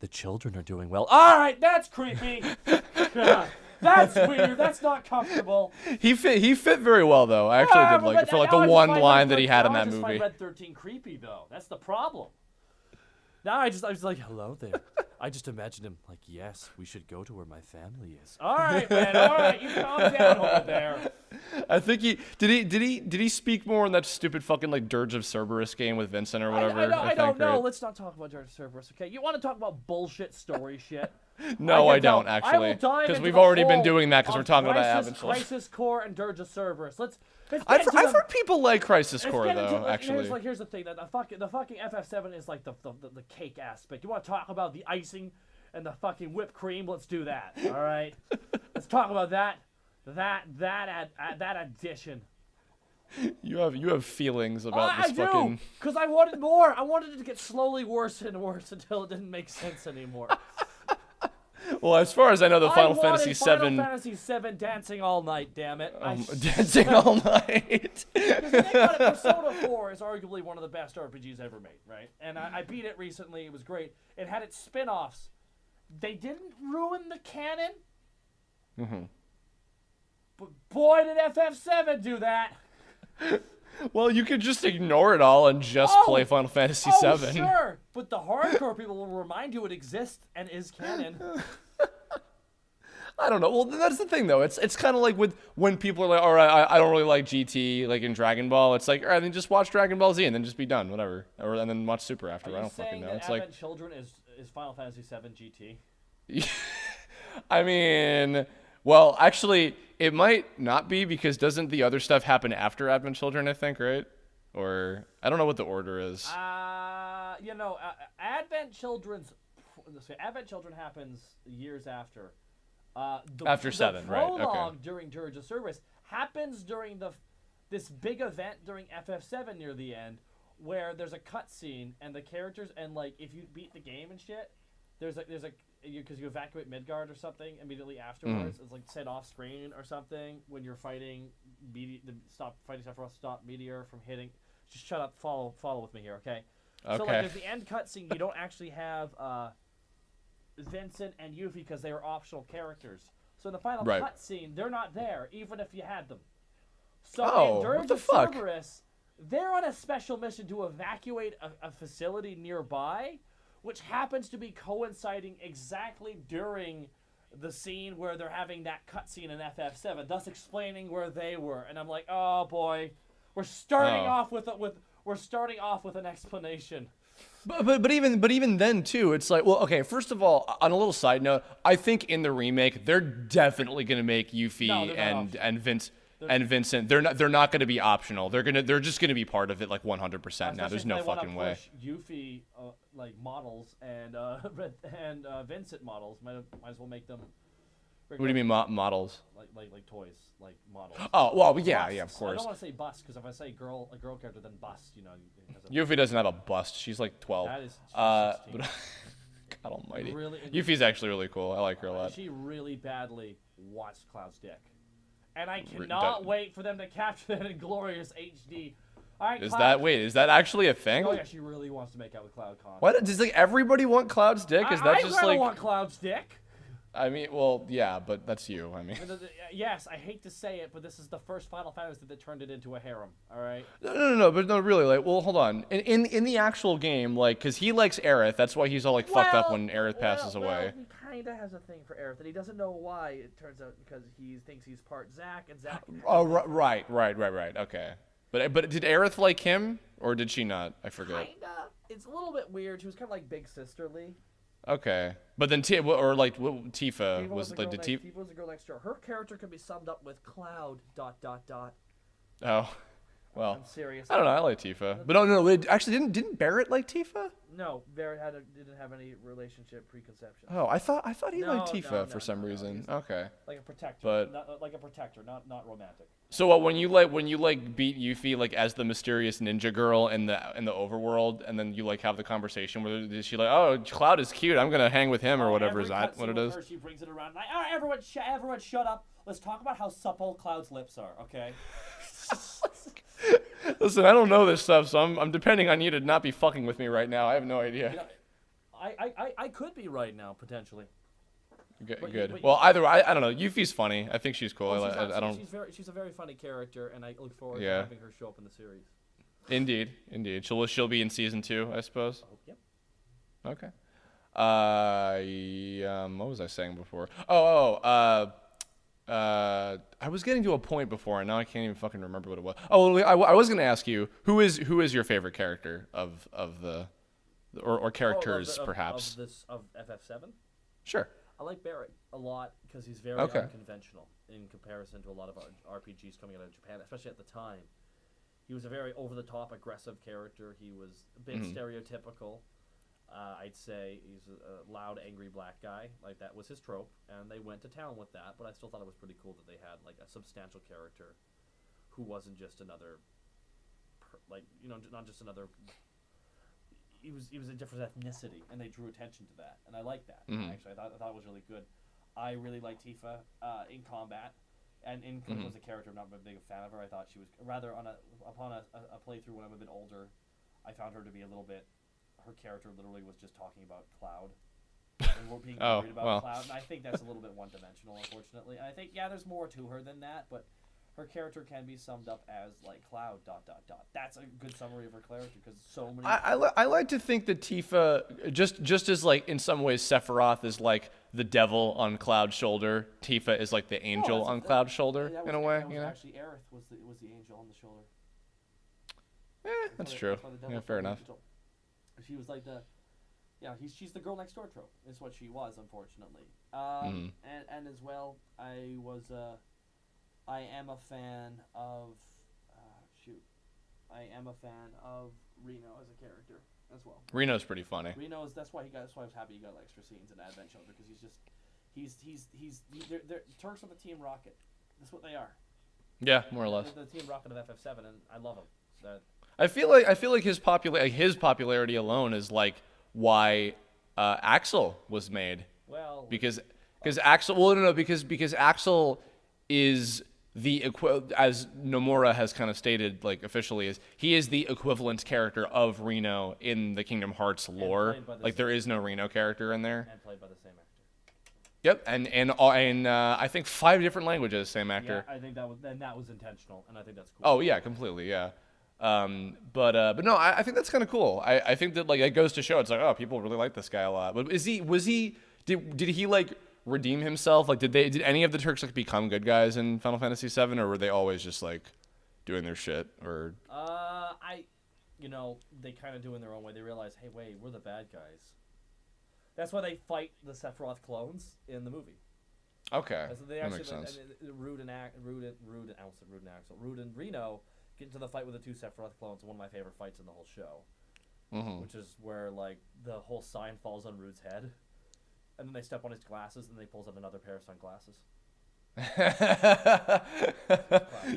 the children are doing well. All right, that's creepy. That's weird. That's not comfortable. He fit very well though. I actually did like for like the one line that he had in that movie. I find Red 13 creepy though. That's the problem. Now I was like, hello there. I just imagined him like, yes, we should go to where my family is. All right, man. All right, you calm down over there. I think he did he speak more in that stupid fucking like Dirge of Cerberus game with Vincent or whatever. I don't know. Right? Let's not talk about Dirge of Cerberus, okay? You want to talk about bullshit story shit? No, I don't actually. Because we've already been doing that because we're talking about Advent Children. Crisis Core and Dirge of Cerberus. I've heard people like Crisis Core though. Actually, here's the thing: that the fucking FF7 is like the cake aspect. You want to talk about the icing and the fucking whipped cream? Let's do that. All right. Let's talk about that addition. You have feelings about this fucking. I do, because I wanted more. I wanted it to get slowly worse and worse until it didn't make sense anymore. Well, as far as I know, the Final Fantasy Final Fantasy 7 dancing all night, damn it. Dancing all night. Because the thing about it, Persona 4 is arguably one of the best RPGs ever made, right? And I beat it recently. It was great. It had its spin-offs. They didn't ruin the canon. Mm-hmm. But boy, did FF7 do that. Well, you could just ignore it all and just play Final Fantasy VII. Oh, sure. But the hardcore people will remind you it exists and is canon. I don't know. Well, that's the thing, though. It's kind of like with when people are like, all right, I don't really like GT, like in Dragon Ball. It's like, all right, then just watch Dragon Ball Z and then just be done, whatever. And then watch Super after. I don't fucking know. It's like Advent Children is Final Fantasy VII GT. I mean, well, actually, it might not be because doesn't the other stuff happen after Advent Children, I think, right? Or I don't know what the order is. Advent Children happens years after. After 7, right? Okay. The prologue during Dirge of Cerberus happens during this big event during FF7 near the end, where there's a cutscene and the characters and like if you beat the game and shit, there's a because you evacuate Midgard or something immediately afterwards. It's like set off screen or something when you're fighting stop Meteor from hitting. Just shut up. Follow with me here, okay? Okay. So like there's the end cutscene. You don't actually have Vincent and Yuffie because they were optional characters. So in the final cutscene, they're not there, even if you had them. So in Dirge of Cerberus, they're on a special mission to evacuate a facility nearby, which happens to be coinciding exactly during the scene where they're having that cutscene in FF7, thus explaining where they were. And I'm like, oh boy, we're starting off with an explanation. But even then too, it's like, well, okay. First of all, on a little side note, I think in the remake they're definitely gonna make Yuffie and Vincent. They're not gonna be optional. They're just gonna be part of it like 100% now. There's no fucking way. Yuffie like models and Vincent models might as well make them. What do you mean models? Like toys, like models. Oh well, yeah, of course. I don't want to say bust because if I say a girl character, then bust. Yuffie doesn't have a bust. She's like 12. That is. But, God Almighty. Yuffie's actually really cool. I like her a lot. She really badly wants Cloud's dick, and I cannot wait for them to capture that in glorious HD. All right, is that actually a thing? Oh yeah, she really wants to make out with Cloud Con. What? Does like everybody want Cloud's dick? Is that just like? I want Cloud's dick. I mean, well, yeah, but that's you. I mean, yes, I hate to say it, but this is the first Final Fantasy that turned it into a harem. All right. No, but no, really, like, well, hold on. In the actual game, like, because he likes Aerith, that's why he's all like fucked up when Aerith passes away. He kinda has a thing for Aerith, and he doesn't know why. It turns out because he thinks he's part Zack, and Zack. Oh, right. Okay. But did Aerith like him, or did she not? I forget. Kinda. It's a little bit weird. She was kind of like big sisterly. Okay, but then Tifa was like the Tifa. Tifa was the girl next door. Her character could be summed up with Cloud. ... Oh, well. I'm serious. I don't know. I like Tifa, but no. Actually, didn't Barrett like Tifa? No, Barrett didn't have any relationship preconception. Oh, I thought he liked Tifa for some reason. Okay. Like a protector, but like a protector, not romantic. So when you beat Yuffie like as the mysterious ninja girl in the overworld, and then you like have the conversation with she like, oh, Cloud is cute, I'm gonna hang with him or whatever. Is that what it is? She brings it around like, all right, everyone shut up. Let's talk about how supple Cloud's lips are, okay? Listen, I don't know this stuff, so I'm depending on you to not be fucking with me right now. I have no idea. You know, I could be right now potentially. Good. Well, either way, I don't know. Yuffie's funny. I think she's cool. She's a very funny character, and I look forward to having her show up in the series. Indeed. She'll be in season 2, I suppose. Yep. Okay. What was I saying before? I was getting to a point before, and now I can't even fucking remember what it was. Oh, I was gonna ask you who is your favorite character of the or characters perhaps of FF7? Sure. I like Barrett a lot because he's very unconventional in comparison to a lot of RPGs coming out of Japan, especially at the time. He was a very over-the-top, aggressive character. He was a bit stereotypical. I'd say he's a loud, angry black guy. Like, that was his trope, and they went to town with that. But I still thought it was pretty cool that they had like a substantial character who wasn't just another, not just another. He was a different ethnicity, and they drew attention to that, and I like that. Actually, I thought it was really good. I really liked Tifa in combat, and in as a character, I'm not a big fan of her. I thought she was rather upon a playthrough when I'm a bit older. I found her to be a little bit. Her character literally was just talking about Cloud, and we're being worried about Cloud, and I think that's a little bit one-dimensional, unfortunately. And I think there's more to her than that, but her character can be summed up as like Cloud ... That's a good summary of her character because so many. I like to think that Tifa just as like in some ways Sephiroth is like the devil on Cloud's shoulder. Tifa is like the angel on Cloud's shoulder in a way. Actually, Aerith was the angel on the shoulder. That's true. Yeah, fair enough. She was like she's the girl next door trope. Is what she was, unfortunately. And as well, I am a fan of Reno as a character as well. Reno's pretty funny. That's why I was happy he got extra scenes in Advent Children because they're Turks on the Team Rocket. That's what they are. Yeah, more or less. They're the Team Rocket of FF7, and I love them. I feel like his popularity alone is like why Axel was made. Well, because Axel. Because Axel is the as Nomura has kind of stated like officially he is the equivalent character of Reno in the Kingdom Hearts lore. Like there is no Reno character in there. And played by the same actor. Yep, and I think 5 different languages, same actor. Yeah, I think that was intentional, and I think that's cool. Oh yeah, completely, yeah. But no, I think that's kind of cool. I think that like it goes to show it's like, oh, people really like this guy a lot. But did he like redeem himself? Like did any of the Turks like become good guys in Final Fantasy VII, or were they always just like doing their shit? Or they kind of do in their own way. They realize, hey, wait, we're the bad guys. That's why they fight the Sephiroth clones in the movie. Okay, that makes sense. Rude and Reno get into the fight with the 2 Sephiroth clones. One of my favorite fights in the whole show, which is where like the whole sign falls on Rude's head, and then they step on his glasses, and they pulls out another pair of sunglasses.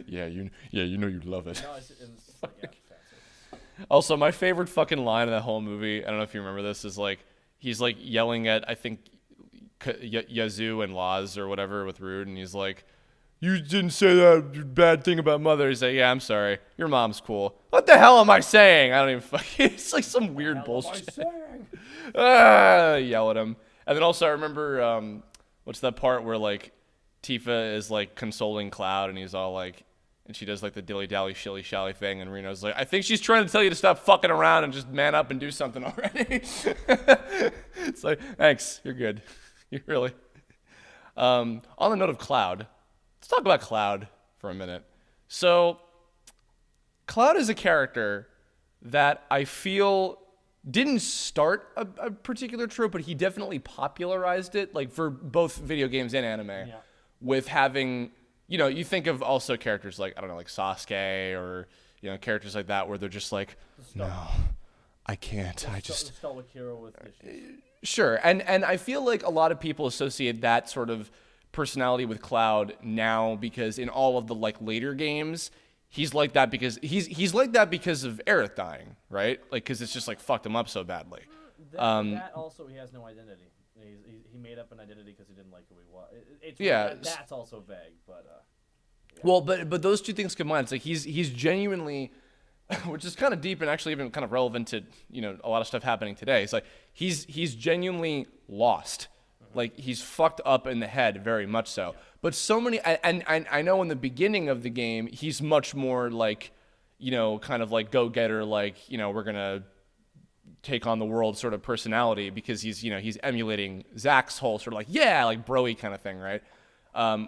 Yeah, you know you love it. No, it's like, fancy. Also, my favorite fucking line in that whole movie, I don't know if you remember this, is like he's like yelling at I think Yazoo and Laz or whatever with Rude, and he's like, you didn't say that bad thing about Mother. He's like, yeah, I'm sorry. Your mom's cool. What the hell am I saying? I don't even fucking... It's like some weird bullshit. Yell at him. And then also I remember, what's that part where like Tifa is like consoling Cloud and he's all like, and she does like the dilly-dally, shilly-shally thing, and Reno's like, I think she's trying to tell you to stop fucking around and just man up and do something already. It's like, thanks, you're good. You really... on the note of Cloud... Let's talk about Cloud for a minute. So, Cloud is a character that I feel didn't start a particular trope, but he definitely popularized it, like for both video games and anime, with having, you know, you think of also characters like, I don't know, like Sasuke or, you know, characters like that where they're just like, no, I can't. I just... stoic hero with issues. Sure. And I feel like a lot of people associate that sort of personality with Cloud now because in all of the like later games, he's like that because he's like that because of Aerith dying, right? Like, because it's just like fucked him up so badly. That also, he has no identity. He made up an identity because he didn't like who he was. That's also vague, but. Yeah. Well, but those two things combined, it's like he's genuinely, which is kind of deep and actually even kind of relevant to, you know, a lot of stuff happening today. It's like he's genuinely lost. Like, he's fucked up in the head, very much so. Yeah. But so many, and I know in the beginning of the game, he's much more like, you know, kind of like go-getter, like, you know, we're going to take on the world sort of personality because he's, you know, he's emulating Zack's whole sort of like, yeah, like bro-y kind of thing, right?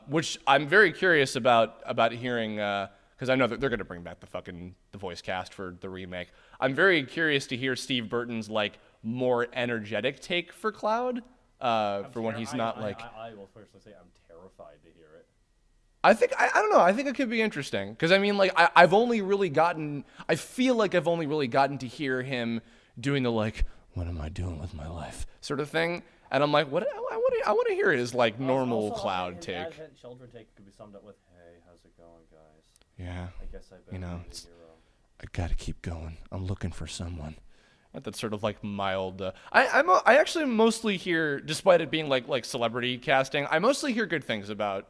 Which I'm very curious about hearing, because I know that they're going to bring back the voice cast for the remake. I'm very curious to hear Steve Burton's, like, more energetic take for Cloud. For when he's not like... I will personally say I'm terrified to hear it. I think, I don't know, I think it could be interesting. Because, I mean, like, I feel like I've only really gotten to hear him doing the, like, what am I doing with my life sort of thing. And I'm like, what? I want to hear his, like, normal also, Cloud his take. Advent Children take could be summed up with, hey, how's it going, guys? Yeah. I guess I better you know, be the hero. I gotta keep going. I'm looking for someone. That's sort of like mild. I actually mostly hear, despite it being like celebrity casting, I mostly hear good things about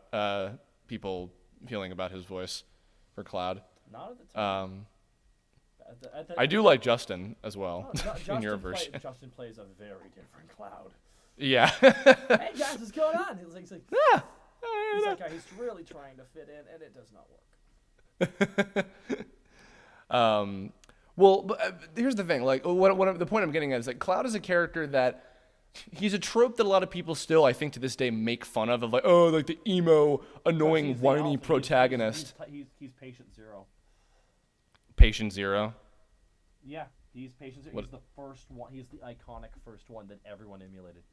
people feeling about his voice for Cloud. Not at the time. I do like Justin as well Justin in your version. Justin plays a very different Cloud. Yeah. Hey guys, what's going on? He's like he's really trying to fit in, and it does not work. Well, but here's the thing. Like, the point I'm getting at is that Cloud is a character that he's a trope that a lot of people still, I think, to this day make fun of like, oh, like the emo, annoying, whiny protagonist. He's patient zero. Patient zero. Yeah, he's patient zero. He's the first one. He's the iconic first one that everyone emulated.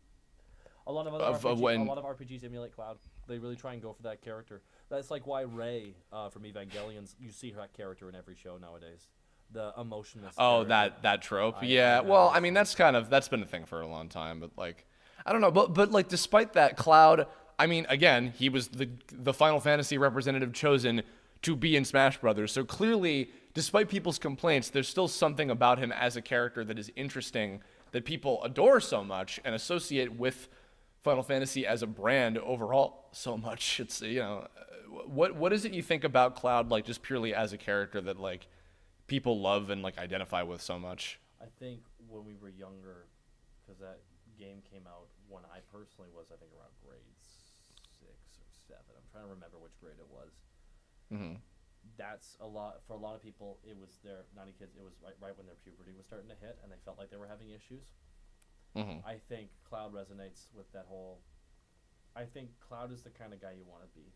A lot of RPGs emulate Cloud. They really try and go for that character. That's like why Rey from Evangelion, you see that character in every show nowadays. The emotionless. Oh, character. that trope. Yeah. Well, I mean, that's been a thing for a long time, but like, I don't know. But like, despite that, Cloud, I mean, again, he was the Final Fantasy representative chosen to be in Smash Brothers. So clearly, despite people's complaints, there's still something about him as a character that is interesting, that people adore so much and associate with Final Fantasy as a brand overall so much. It's, you know, what is it you think about Cloud, like, just purely as a character that, like, people love and, like, identify with so much? I think when we were younger, because that game came out when I personally was, I think, around grade 6 or 7. I'm trying to remember which grade it was. Mm-hmm. That's a lot for a lot of people. It was their 90 kids. It was right when their puberty was starting to hit, and they felt like they were having issues. Mm-hmm. I think Cloud resonates with that whole. I think Cloud is the kind of guy you want to be.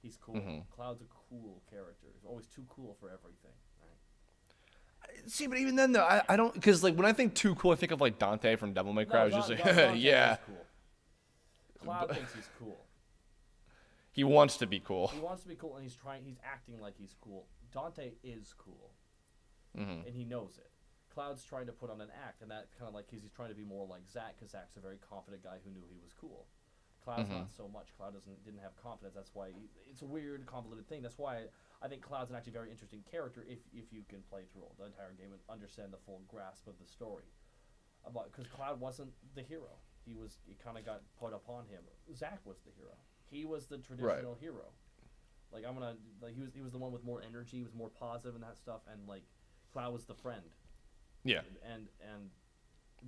He's cool. Mm-hmm. Cloud's a cool character. He's always too cool for everything, right? See, but even then, though, I don't, because like when I think too cool, I think of like Dante from Devil May Cry. I was just like, yeah. Cool. Cloud thinks he's cool. He wants to be cool. He wants to be cool, and he's acting like he's cool. Dante is cool, mm-hmm. and he knows it. Cloud's trying to put on an act, and that kind of like he's trying to be more like Zack, because Zack's a very confident guy who knew he was cool. Cloud's mm-hmm. not so much. Cloud didn't have confidence. That's why it's a weird, convoluted thing. That's why I think Cloud's an actually very interesting character if you can play through the entire game and understand the full grasp of the story. Because Cloud wasn't the hero. It kind of got put upon him. Zack was the hero. He was the traditional hero. Like he was the one with more energy, was more positive and that stuff, and like Cloud was the friend. Yeah. And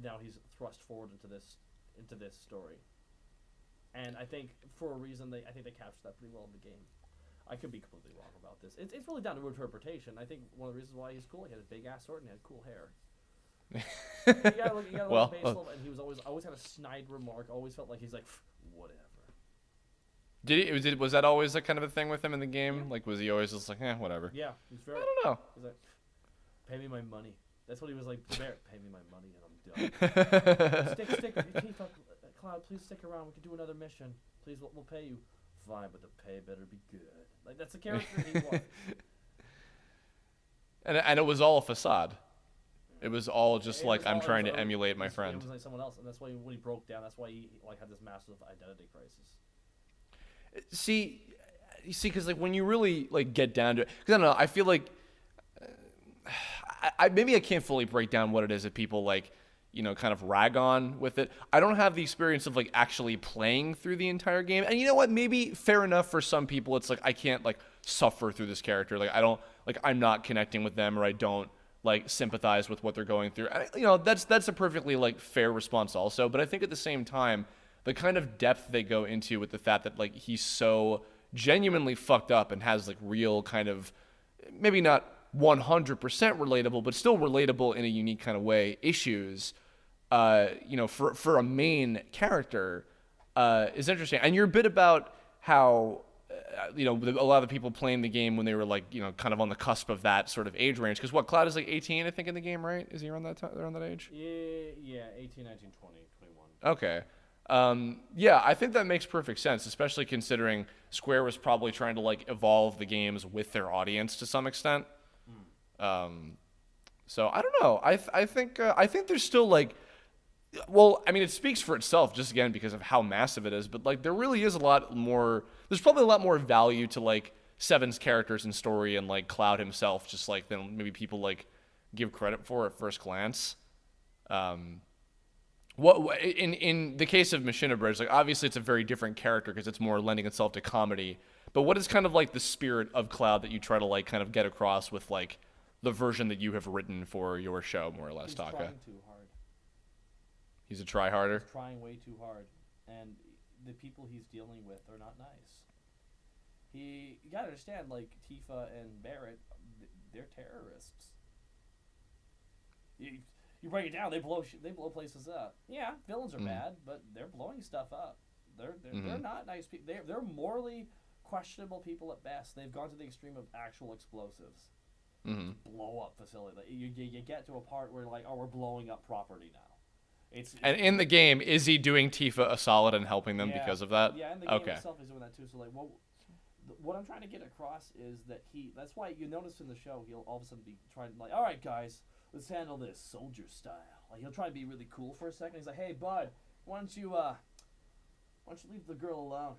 now he's thrust forward into this story. And I think for a reason I think they captured that pretty well in the game. I could be completely wrong about this. It's really down to interpretation. I think one of the reasons why he's cool, he had a big ass sword and he had cool hair. You gotta look at Basil, and he was always had a snide remark. Always felt like he's like, whatever. Was that always a kind of a thing with him in the game? Like, was he always just like, whatever? Yeah, he's very. I don't know. He's like, pay me my money. That's what he was like. Pay me my money and I'm done. stick. Cloud, please stick around. We can do another mission. Please, we'll pay you. Fine, but the pay better be good. Like, that's the character he was. And it was all a facade. It was all just like, I'm trying to emulate my friend. It was like someone else, and that's why when he broke down, that's why he like had this massive identity crisis. See, because like when you really like get down to it, because I don't know, I feel like maybe I can't fully break down what it is that people like, kind of rag on with it. I don't have the experience of like actually playing through the entire game, and you know what? Maybe fair enough for some people. It's like I can't like suffer through this character. Like I don't like I'm not connecting with them, or I don't like sympathize with what they're going through. That's a perfectly like fair response also. But I think at the same time, the kind of depth they go into with the fact that like he's so genuinely fucked up and has like real kind of maybe not 100% relatable, but still relatable in a unique kind of way issues, for a main character is interesting. And your bit about how a lot of the people playing the game when they were like kind of on the cusp of that sort of age range, because Cloud is like 18 I think in the game, right? Is he around that age? Yeah, 18, 19, 20, 21. Okay. Yeah, I think that makes perfect sense, especially considering Square was probably trying to like evolve the games with their audience to some extent. So I don't know. I think there's still like, well, I mean, it speaks for itself just again because of how massive it is. But like, there really is a lot more. There's probably a lot more value to like Seven's characters and story and like Cloud himself, just like than maybe people like give credit for at first glance. What in the case of Machina Bridge, like obviously it's a very different character because it's more lending itself to comedy. But what is kind of like the spirit of Cloud that you try to like kind of get across with like the version that you have written for your show, more or less, Taka? He's trying too hard. He's a try-harder? He's trying way too hard, and the people he's dealing with are not nice. You gotta understand, like Tifa and Barrett, they're terrorists. You break it down, they blow places up. Yeah, villains are bad, but they're blowing stuff up. They're not nice people. They're morally questionable people at best. They've gone to the extreme of actual explosives. Blow up facility. Like, you get to a part where like, oh, we're blowing up property now. And in the game, is he doing Tifa a solid and helping them because of that? Yeah, in the game itself, he's doing that too. So like, what I'm trying to get across is that that's why you notice in the show he'll all of a sudden be trying like, all right guys, let's handle this soldier style. Like he'll try to be really cool for a second. He's like, hey bud, why don't you leave the girl alone?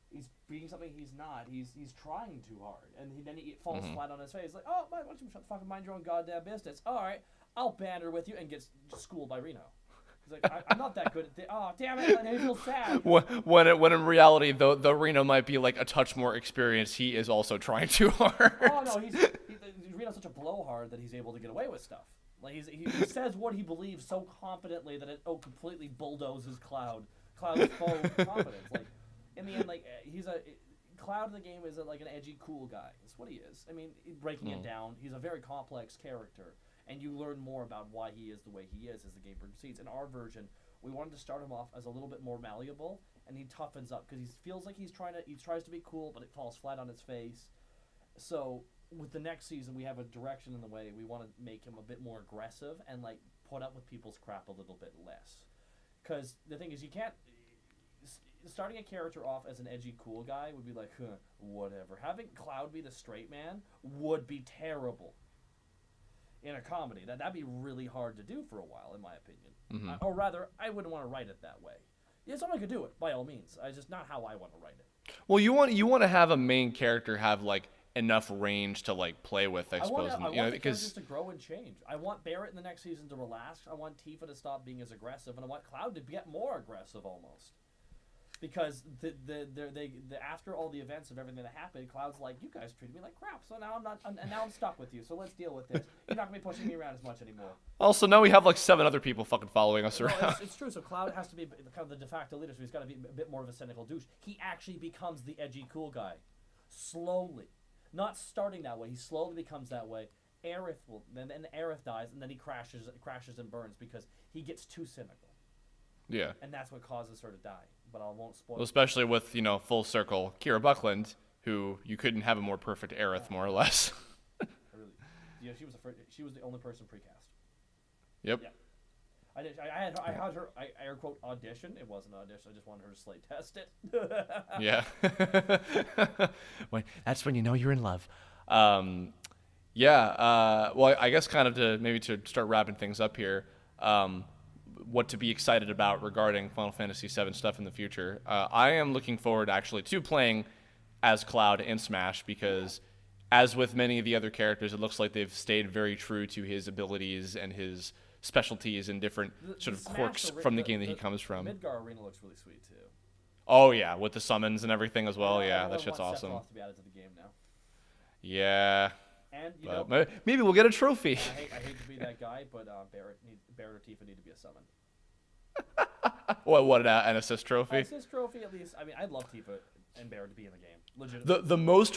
He's being something he's not. He's trying too hard, and then he falls flat on his face. Like, oh, why don't you shut the fuck and mind your own goddamn business? All right, I'll banter with you, and gets schooled by Reno. He's like, I'm not that good at this. Oh, damn it, and he feels sad. When in reality, though Reno might be like a touch more experienced, he is also trying too hard. Oh no, Reno's such a blowhard that he's able to get away with stuff. Like he says what he believes so confidently that it completely bulldozes Cloud's full confidence. Like in the end, like Cloud in the game is like an edgy, cool guy. That's what he is. I mean, breaking it down, he's a very complex character, and you learn more about why he is the way he is as the game proceeds. In our version, we wanted to start him off as a little bit more malleable, and he toughens up because he feels like he tries to be cool, but it falls flat on his face. So with the next season, we have a direction in the way. We want to make him a bit more aggressive and like put up with people's crap a little bit less. Because the thing is, you can't. Starting a character off as an edgy, cool guy would be like, whatever. Having Cloud be the straight man would be terrible in a comedy. That'd be really hard to do for a while, in my opinion. Or rather, I wouldn't want to write it that way. Yeah, someone could do it, by all means. It's just not how I want to write it. Well, you want to have a main character have like enough range to like play with, I suppose. I want the characters to grow and change. I want Barrett in the next season to relax. I want Tifa to stop being as aggressive, and I want Cloud to get more aggressive almost. Because after all the events of everything that happened, Cloud's like, you guys treated me like crap, so now I'm stuck with you. So let's deal with this. You're not gonna be pushing me around as much anymore. Also, now we have like 7 other people fucking following us around. No, it's true. So Cloud has to be kind of the de facto leader. So he's got to be a bit more of a cynical douche. He actually becomes the edgy cool guy, slowly, not starting that way. He slowly becomes that way. Then Aerith dies, and then he crashes and burns because he gets too cynical. Yeah. And that's what causes her to die. but I won't spoil. Well, especially with full circle Kira Buckland, who you couldn't have a more perfect Aerith, more or less. Really, yeah, she was the only person precast. Yep. Yeah. I had her air quote audition. It wasn't an audition. I just wanted her to slate test it. Yeah. That's when you know you're in love. Yeah. Well, I guess kind of to start wrapping things up here. What to be excited about regarding Final Fantasy VII stuff in the future. I am looking forward actually to playing as Cloud in Smash because, as with many of the other characters, it looks like they've stayed very true to his abilities and his specialties and different sort of quirks from the game that he comes from. The Midgar arena looks really sweet too. Oh yeah, with the summons and everything as well. Yeah, that shit's awesome. Sephiroth to be added to the game now. Yeah. And maybe we'll get a trophy. I hate to be that guy, but Barrett or Tifa need to be a summon. What an assist trophy? An assist trophy at least. I mean, I'd love Tifa and Barrett to be in the game. Legitimately. The most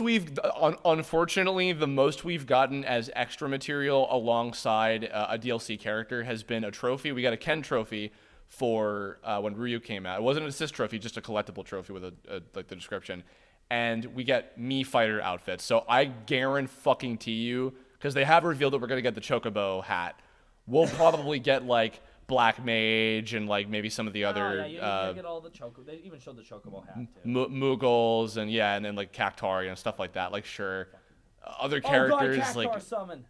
unfortunately, the most we've gotten as extra material alongside a DLC character has been a trophy. We got a Ken trophy for when Ryu came out. It wasn't an assist trophy, just a collectible trophy with like the description. And we get Mii Fighter outfits. So I guarantee you, because they have revealed that we're gonna get the Chocobo hat. We'll probably get like Black Mage and like maybe some of the other. Yeah, you get all the Chocobo. They even showed the Chocobo hat too. Mughals and then like Cactuari and stuff like that. Like sure, other characters Cactuar summon.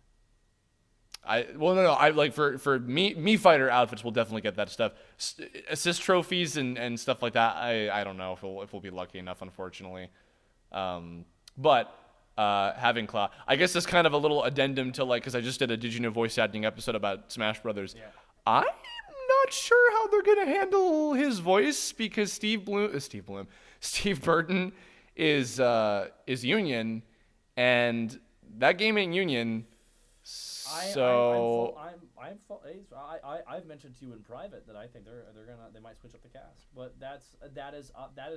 No. I like for Mii Fighter outfits. We'll definitely get that stuff. Assist trophies and stuff like that. I don't know if we'll be lucky enough, unfortunately. But having Cloud, I guess that's kind of a little addendum to like because I just did a Did You Know voice acting episode about Smash Brothers. Yeah. I'm not sure how they're gonna handle his voice because Steve Burton is Union, and that game ain't Union. So I've mentioned to you in private that I think they might switch up the cast, but that is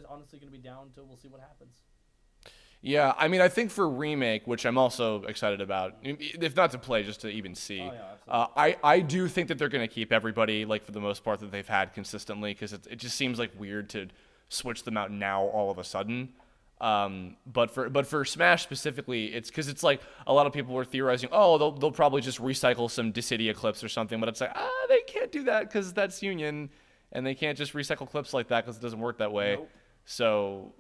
honestly gonna be down to we'll see what happens. Yeah, I mean, I think for remake, which I'm also excited about, if not to play, just to even see. Oh, yeah, I do think that they're going to keep everybody, like for the most part, that they've had consistently, because it just seems like weird to switch them out now all of a sudden. But for Smash specifically, it's because it's like a lot of people were theorizing, oh, they'll probably just recycle some Dissidia clips or something, but it's like they can't do that because that's Union, and they can't just recycle clips like that because it doesn't work that way. Nope. So.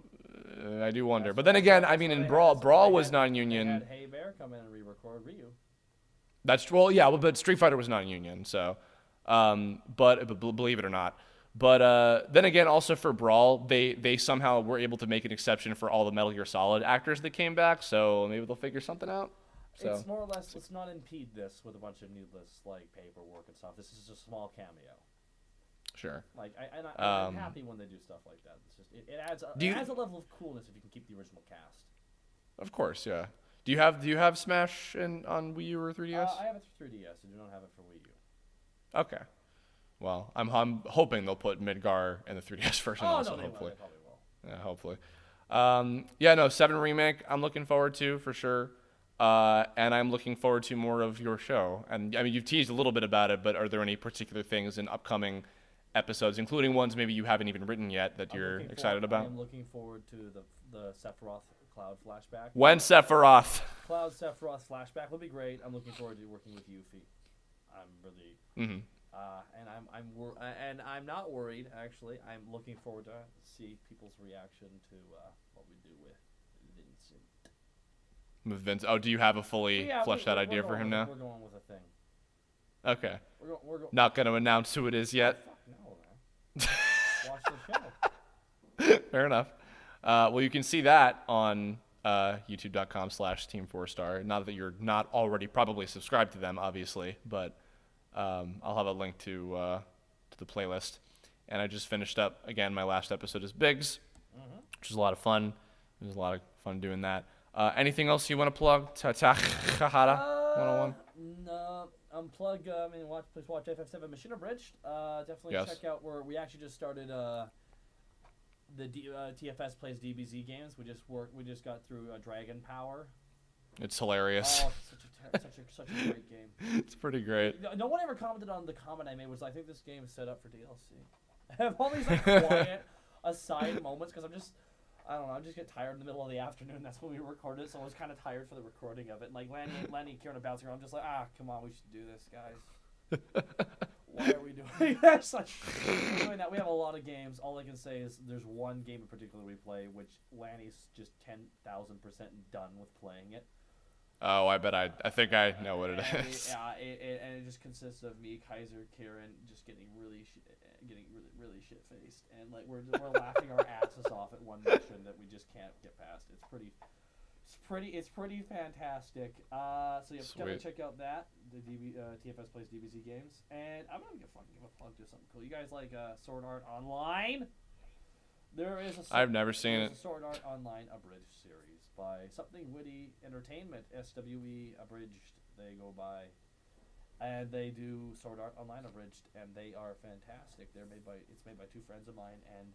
I do wonder, but then again, I mean, in Brawl was non-union. They had Hey Bear come in and re-record Ryu. That's but Street Fighter was non-union, so, but believe it or not, but then again, also for Brawl, they somehow were able to make an exception for all the Metal Gear Solid actors that came back, so maybe they'll figure something out. So. It's more or less, let's not impede this with a bunch of needless like paperwork and stuff. This is just a small cameo. Sure. Like I'm happy when they do stuff like that. It's just it adds a level of coolness if you can keep the original cast. Of course, yeah. Do you have Smash on Wii U or 3DS? I have it for 3DS. I do not have it for Wii U. Okay. Well, I'm hoping they'll put Midgar in the 3DS version also. No, Hopefully. They probably will. Yeah, hopefully. 7 Remake. I'm looking forward to for sure. And I'm looking forward to more of your show. And I mean, you've teased a little bit about it, but are there any particular things in upcoming episodes, including ones maybe you haven't even written yet that you're excited about? I'm looking forward to the Sephiroth Cloud flashback. When Sephiroth? Cloud Sephiroth flashback will be great. I'm looking forward to working with Yuffie. I'm really and I'm not worried actually. I'm looking forward to see people's reaction to what we do with Vincent. With Vince? Oh, do you have a fully fleshed out idea for him now? We're going with a thing. Okay. We're not going to announce who it is yet. No, man. Watch the show. Fair enough. Well, you can see that on youtube.com/Team4Star. Not that you're not already probably subscribed to them, obviously, but I'll have a link to the playlist. And I just finished up, again, my last episode is Biggs, which was a lot of fun. It was a lot of fun doing that. Anything else you want to plug? Kahara 101? No. Unplug. Please watch FF7 Machine Abridged. Definitely check out where we actually just started the TFS plays DBZ games. We just got through Dragon Power. It's hilarious. Oh, such a great game. It's pretty great. No one ever commented on the comment I made. I think this game is set up for DLC. All these like quiet. aside moments because I don't know, I just get tired in the middle of the afternoon. That's when we recorded it, so I was kind of tired for the recording of it. And like Lanny and Kieran are bouncing around. I'm just like, come on, we should do this, guys. Why are we doing this? Like, doing that. We have a lot of games. All I can say is there's one game in particular we play, which Lanny's just 10,000% done with playing it. Oh, I bet I think I know what it is. And it just consists of me, Kaiser, Kieran, just getting really shit faced, and like we're laughing our asses off at one mission that we just can't get past. It's pretty fantastic. So yeah, definitely check out that the TFS plays DBZ games, and I'm gonna give a plug to something cool. You guys like Sword Art Online? There is I've never seen it. Sword Art Online abridged series by Something Witty Entertainment, SWE abridged. They go by, and they do Sword Art Online abridged, and they are fantastic. It's made by two friends of mine, and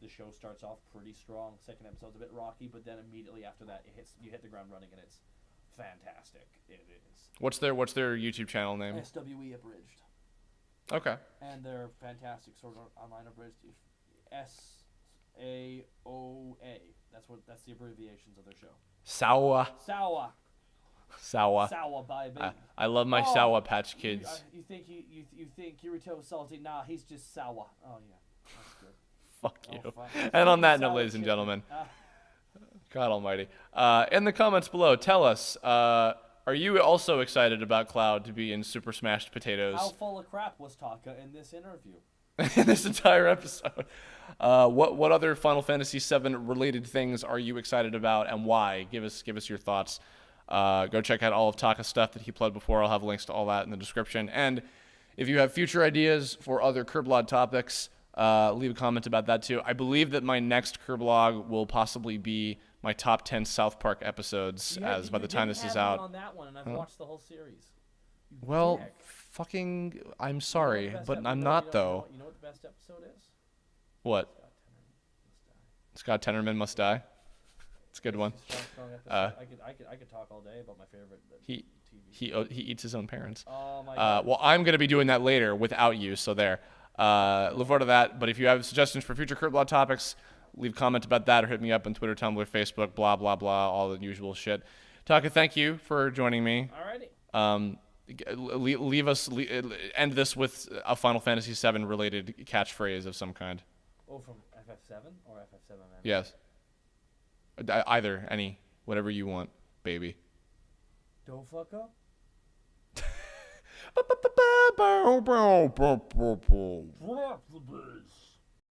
the show starts off pretty strong. Second episode's a bit rocky, but then immediately after that, you hit the ground running, and it's fantastic. It is. What's their YouTube channel name? SWE abridged. Okay. And they're fantastic. Sword Art Online abridged. SAOA. That's the abbreviations of their show. Sawa. Baby. I love my Sawa Patch Kids. You think Kirito's salty? Nah, he's just sour. Oh yeah, that's good. Fuck you. And on that note, ladies and gentlemen, God Almighty. In the comments below, tell us. Are you also excited about Cloud to be in Super Smashed Potatoes? How full of crap was Taka in this interview? In this entire episode. What other Final Fantasy VII related things are you excited about, and why? Give us your thoughts. Go check out all of Taka's stuff that he plugged before. I'll have links to all that in the description. And if you have future ideas for other Kirblog topics, leave a comment about that too. I believe that my next Kirblog will possibly be my top 10 South Park episodes, as by the time this is out. On that one, and I've watched the whole series. Well, fucking, I'm sorry, but I'm not though. You know what the best episode is? What? Scott Tenorman Must Die. It's a good one. I could talk all day about my favorite. He eats his own parents. Oh my God. Well, I'm gonna be doing that later without you, so there. Look forward to that. But if you have suggestions for future Kirblog topics, leave a comment about that or hit me up on Twitter, Tumblr, Facebook, blah blah blah, all the usual shit. Taka, thank you for joining me. Alrighty. End this with a Final Fantasy VII related catchphrase of some kind. Oh, from FF7 or FF7 Man? Yes. Either, any, whatever you want, baby. Don't fuck up. Drop the bass.